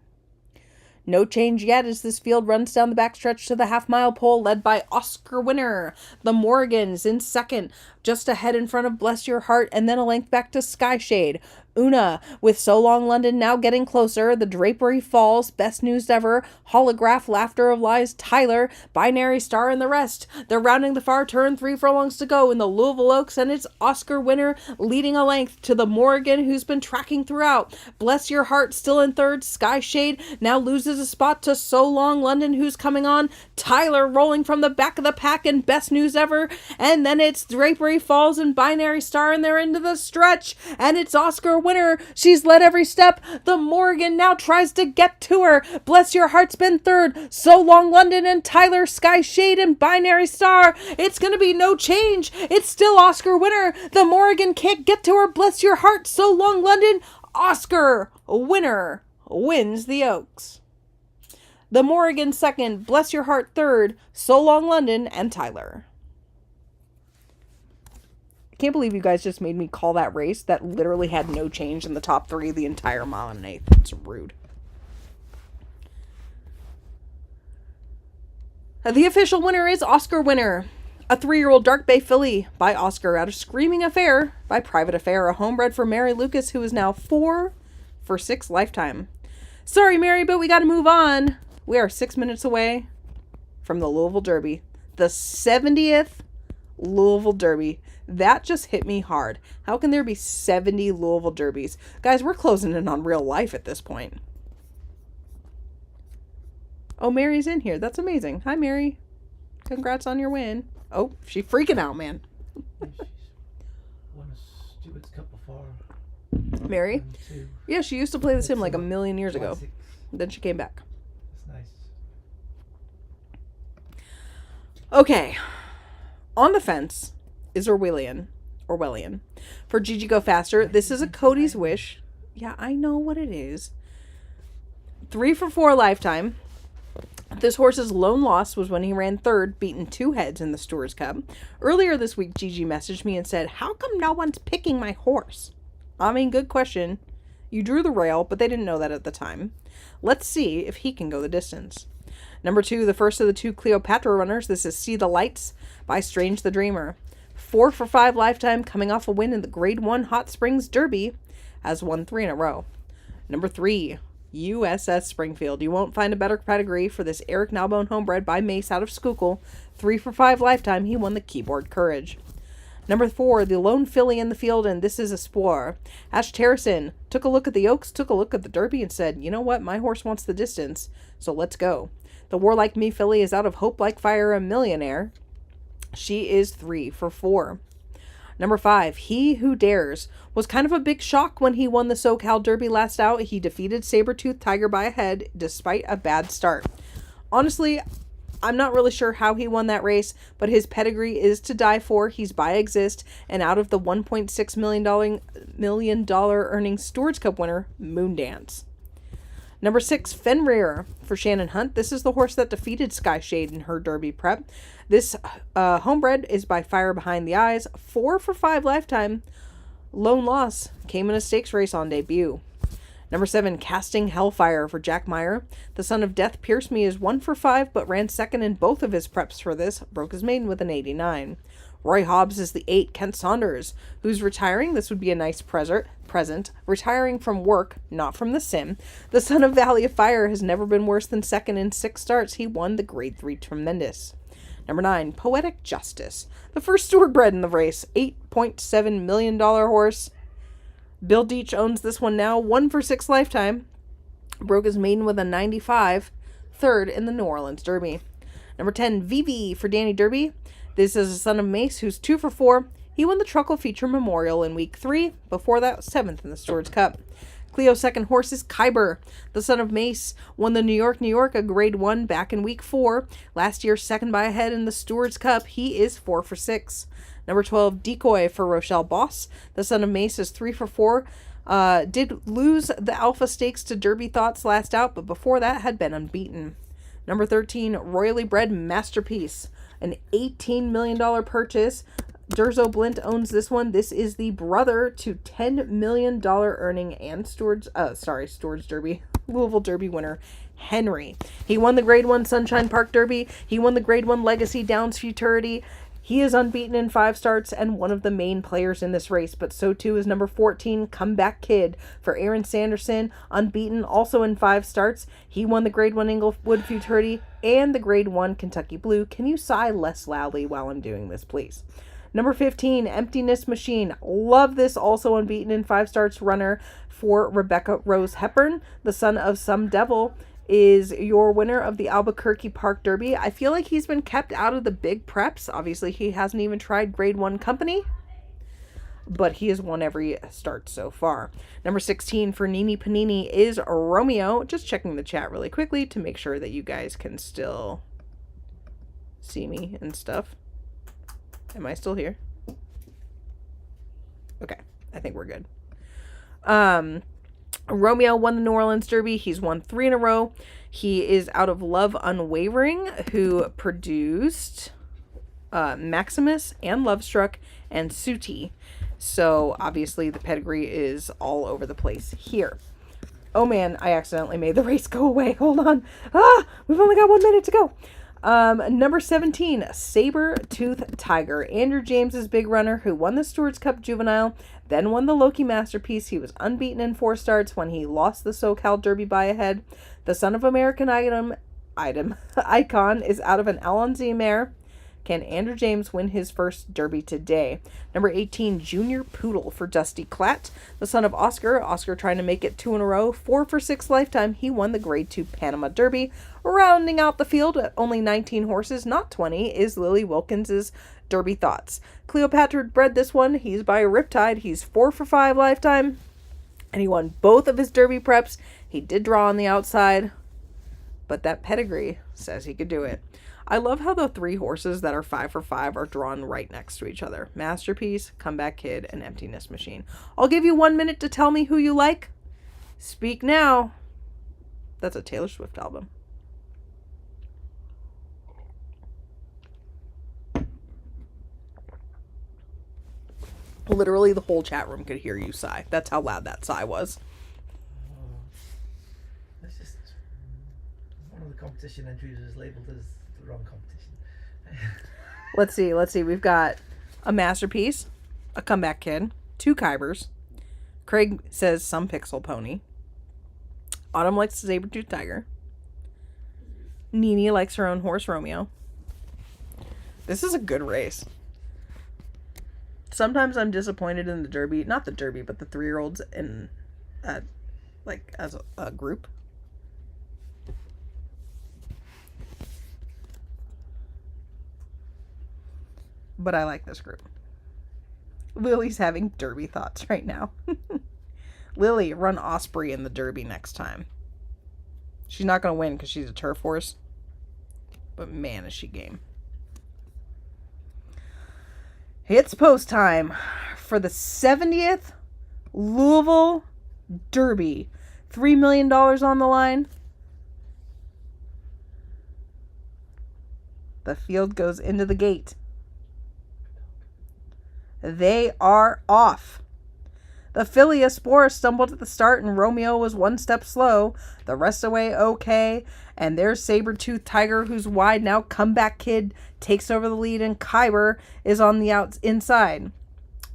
No change yet as this field runs down the backstretch to the half-mile pole, led by Oscar winner. The Morgans in 2nd, just ahead in front of Bless Your Heart, and then a length back to Sky Shade. Una, with So Long London now getting closer. The Drapery Falls, Best News Ever, Holograph, Laughter of Lies, Tyler, Binary Star, and the rest. They're rounding the far turn, 3 furlongs to go in the Louisville Oaks, and it's Oscar winner leading a length to the Morgan, who's been tracking throughout. Bless Your Heart still in 3rd. Sky Shade now loses a spot to So Long London, who's coming on. Tyler rolling from the back of the pack, and Best News Ever, and then it's Drapery Falls and Binary Star, and they're into the stretch, and it's Oscar winner. She's led every step. The Morgan now tries to get to her. Bless Your Heart's been 3rd. So Long London and Tyler, Sky Shade, and Binary Star. It's going to be no change. It's still Oscar winner. The Morgan can't get to her. Bless Your Heart, So Long London. Oscar winner wins the Oaks. The Morgan 2nd, Bless Your Heart 3rd, So Long London, and Tyler. I can't believe you guys just made me call that race that literally had no change in the top 3 the entire mile and 1/8. It's rude. The official winner is Oscar winner. A 3-year-old Dark Bay filly by Oscar out of Screaming Affair by Private Affair. A homebred for Mary Lucas, who is now 4 for 6 lifetime. Sorry, Mary, but we got to move on. We are 6 minutes away from the Louisville Derby. The 70th Louisville Derby. That just hit me hard. How can there be 70 Louisville Derbies? Guys, we're closing in on real life at this point. Oh, Mary's in here. That's amazing. Hi, Mary. Congrats on your win. Oh, she's freaking out, man. She's won a Stewards Cup before. Mary? Yeah, she used to play the sim like a million years ago. Classics. Then she came back. That's nice. Okay. On the fence is Orwellian. For Gigi Go Faster, this is a Cody's Wish. Yeah, I know what it is. 3 for 4 lifetime. This horse's lone loss was when he ran third, beaten 2 heads in the Stewards Cup. Earlier this week, Gigi messaged me and said, "How come no one's picking my horse?" I mean, good question. You drew the rail, but they didn't know that at the time. Let's see if he can go the distance. Number 2, the first of the 2 Cleopatra runners. This is See the Lights by Strange the Dreamer. 4 for 5 lifetime, coming off a win in the Grade 1 Hot Springs Derby. Has won 3 in a row. Number 3, USS Springfield. You won't find a better pedigree for this Eric Nalbone homebred by Mace out of Schuylkill. 3 for 5 lifetime, he won the Keyboard Courage. Number 4, the lone filly in the field, and this is a Spoor. Ash Terrison took a look at the Oaks, took a look at the Derby, and said, "You know what? My horse wants the distance, so let's go." The Warlike Me filly is out of Hope Like Fire, a Millionaire. She is 3 for 4. Number 5, He Who Dares. Was kind of a big shock when he won the SoCal Derby last out. He defeated Sabertooth Tiger by a head, despite a bad start. Honestly, I'm not really sure how he won that race, but his pedigree is to die for. He's by Exist, and out of the $1.6 million earning Stewards Cup winner, Moondance. Number 6, Fenrir for Shannon Hunt. This is the horse that defeated Sky Shade in her Derby prep. This homebred is by Fire Behind the Eyes. 4 for 5 lifetime. Lone loss came in a stakes race on debut. Number 7, Casting Hellfire for Jack Meyer. The Son of Death Pierce Me is 1 for 5, but ran second in both of his preps for this. Broke his maiden with an 89. Roy Hobbs is the 8, Kent Saunders, who's retiring. This would be a nice present. Retiring from work, not from the sim. The Son of Valley of Fire has never been worse than second in 6 starts. He won the Grade 3 Tremendous. Number 9, Poetic Justice. The first Stewart bred in the race. $8.7 million horse. Bill Deach owns this one now. 1 for 6 lifetime. Broke his maiden with a 95. Third in the New Orleans Derby. Number 10, Vivi for Danny Derby. This is a Son of Mace who's 2 for 4. He won the Truckle Feature Memorial in week 3. Before that, 7th in the Stewards Cup. Cleo's second horse is Kyber. The Son of Mace won the New York, a Grade 1 back in week 4. Last year, second by a head in the Stewards Cup. He is 4 for 6. Number 12, Decoy for Rochelle Boss. The Son of Mace is 3 for 4. Did lose the Alpha Stakes to Derby Thoughts last out, but before that had been unbeaten. Number 13, Royally Bred Masterpiece. An $18 million purchase. Durzo Blint owns this one. This is the brother to $10 million earning and Stewards Derby, Louisville Derby winner, Henry. He won the Grade 1 Sunshine Park Derby. He won the Grade 1 Legacy Downs Futurity. He is unbeaten in 5 starts and one of the main players in this race, but so too is number 14, Comeback Kid for Aaron Sanderson, unbeaten also in 5 starts. He won the Grade 1 Inglewood Futurity and the Grade 1 Kentucky Blue. Can you sigh less loudly while I'm doing this, please? Number 15, Emptiness Machine. Love this, also unbeaten in 5 starts runner for Rebecca Rose Hepburn. The Son of Some Devil is your winner of the Albuquerque Park Derby. I feel like he's been kept out of the big preps. Obviously, he hasn't even tried Grade 1 company, but he has won every start so far. Number 16 for Nini Panini is Romeo. Just checking the chat really quickly to make sure that you guys can still see me and stuff. Am I still here? Okay, I think we're good. Romeo won the New Orleans Derby. He's won 3 in a row. He is out of Love Unwavering, who produced Maximus and Lovestruck and Suti. So obviously the pedigree is all over the place here. Oh man, I accidentally made the race go away. Hold on. We've only got 1 minute to go. Number 17, Saber-Tooth Tiger. Andrew James's big runner who won the Stewards Cup Juvenile, then won the Loki Masterpiece. He was unbeaten in 4 starts when he lost the SoCal Derby by a head. The Son of American Icon is out of an Alonzi mare. Can Andrew James win his first Derby today? Number 18, Junior Poodle for Dusty Klatt. The son of Oscar. Oscar trying to make it 2 in a row. 4 for 6 lifetime. He won the Grade 2 Panama Derby. Rounding out the field at only 19 horses, not 20, is Lily Wilkins's Derby Thoughts. Cleopatra bred this one. He's by Riptide. He's 4 for 5 lifetime. And he won both of his Derby preps. He did draw on the outside, but that pedigree says he could do it. I love how the 3 horses that are 5 for 5 are drawn right next to each other. Masterpiece, Comeback Kid, and Emptiness Machine. I'll give you 1 minute to tell me who you like. Speak now. That's a Taylor Swift album. Literally the whole chat room could hear you sigh. That's how loud that sigh was. That's just one of the competition entries is labelled as the wrong competition. Let's see. We've got a Masterpiece, a Comeback Kid, 2 Kybers. Craig says some Pixel Pony. Autumn likes the Saber-Tooth Tiger. Nene likes her own horse, Romeo. This is a good race. Sometimes I'm disappointed in the Derby. Not the Derby, but the 3-year-olds in, as a group. But I like this group. Lily's having Derby thoughts right now. Lily, run Osprey in the Derby next time. She's not going to win because she's a turf horse. But man, is she game. It's post time for the 70th Louisville Derby. $3 million on the line. The field goes into the gate. They are off. The filly Espora stumbled at the start and Romeo was 1 step slow. The rest away okay. And there's Saber-Tooth Tiger, who's wide now. Comeback Kid takes over the lead and Kyber is on the inside.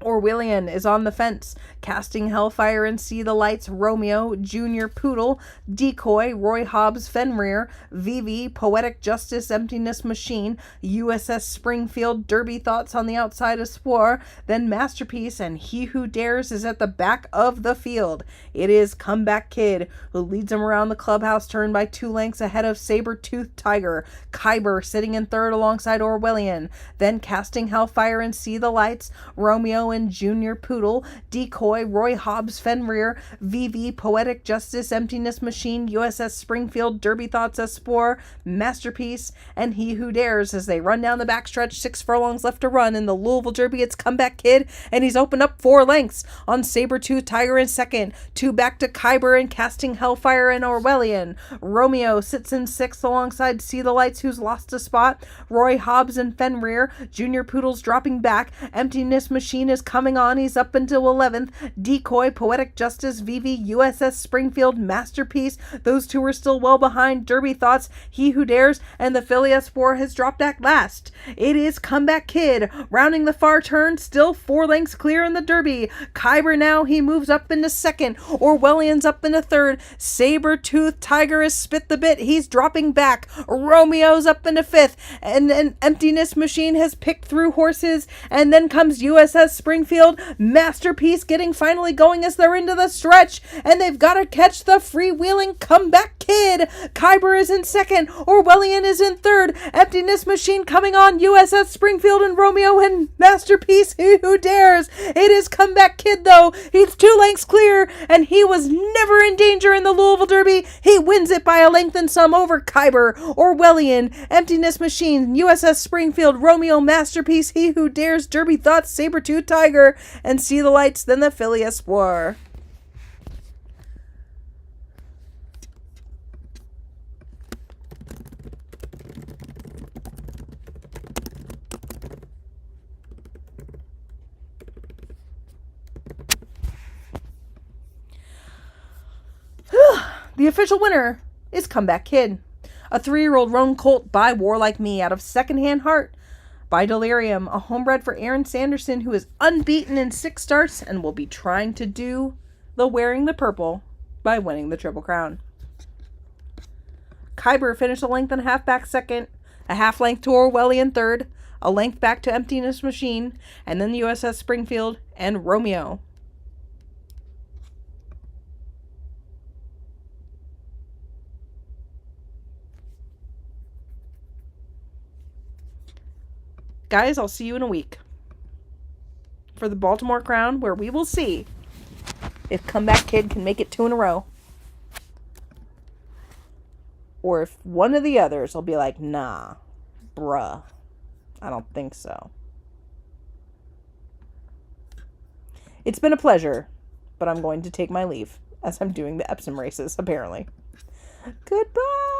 Orwellian is on the fence, casting Hellfire and See the Lights, Romeo, Junior Poodle, Decoy, Roy Hobbs, Fenrir, Vivi, Poetic Justice, Emptiness Machine, USS Springfield, Derby Thoughts on the outside of Spore, then Masterpiece, and He Who Dares is at the back of the field. It is Comeback Kid, who leads him around the clubhouse turn by 2 lengths ahead of Saber-Tooth Tiger, Kyber sitting in third alongside Orwellian, then casting Hellfire and See the Lights, Romeo and Junior Poodle, Decoy, Roy Hobbs, Fenrir, Vivi, Poetic Justice, Emptiness Machine, USS Springfield, Derby Thoughts, Spore, Masterpiece, and He Who Dares as they run down the backstretch. 6 furlongs left to run in the Louisville Derby. It's Comeback Kid, and he's opened up 4 lengths on Saber-Tooth Tiger in second. 2 back to Kyber and casting Hellfire and Orwellian. Romeo sits in 6th alongside See the Lights, who's lost a spot. Roy Hobbs and Fenrir. Junior Poodle's dropping back. Emptiness Machine is coming on. He's up until 11th. Decoy, Poetic Justice, Vivi, USS Springfield, Masterpiece. Those 2 are still well behind. Derby Thoughts, He Who Dares, and the filly Espore has dropped at last. It is Comeback Kid, rounding the far turn, still 4 lengths clear in the Derby. Kyber now, he moves up into second. Orwellian's up into third. Saber-Tooth Tiger has spit the bit. He's dropping back. Romeo's up into 5th. And an Emptiness Machine has picked through horses. And then comes USS Springfield. Masterpiece getting finally going as they're into the stretch. And they've got to catch the freewheeling Comeback Kid. Kyber is in second. Orwellian is in third. Emptiness Machine coming on. USS Springfield and Romeo and Masterpiece. He Who Dares. It is Comeback Kid though. He's 2 lengths clear. And he was never in danger in the Louisville Derby. He wins it by a length and some over Kyber, Orwellian, Emptiness Machine, USS Springfield, Romeo, Masterpiece, He Who Dares, Derby Thoughts, Saber-Tooth Tiger, and See the Lights, then the filly Espore. The official winner is Comeback Kid, a 3-year-old roan colt by War Like Me out of Secondhand Heart by Delirium, a homebred for Aaron Sanderson, who is unbeaten in 6 starts and will be trying to do the Wearing the Purple by winning the Triple Crown. Kyber finished a length and a half back second, a half length to Orwellian third, a length back to Emptiness Machine, and then the USS Springfield and Romeo. Guys, I'll see you in a week for the Baltimore Crown, where we will see if Comeback Kid can make it 2 in a row. Or if one of the others will be like, nah, Bruh. I don't think so. It's been a pleasure, but I'm going to take my leave as I'm doing the Epsom races, apparently. Goodbye!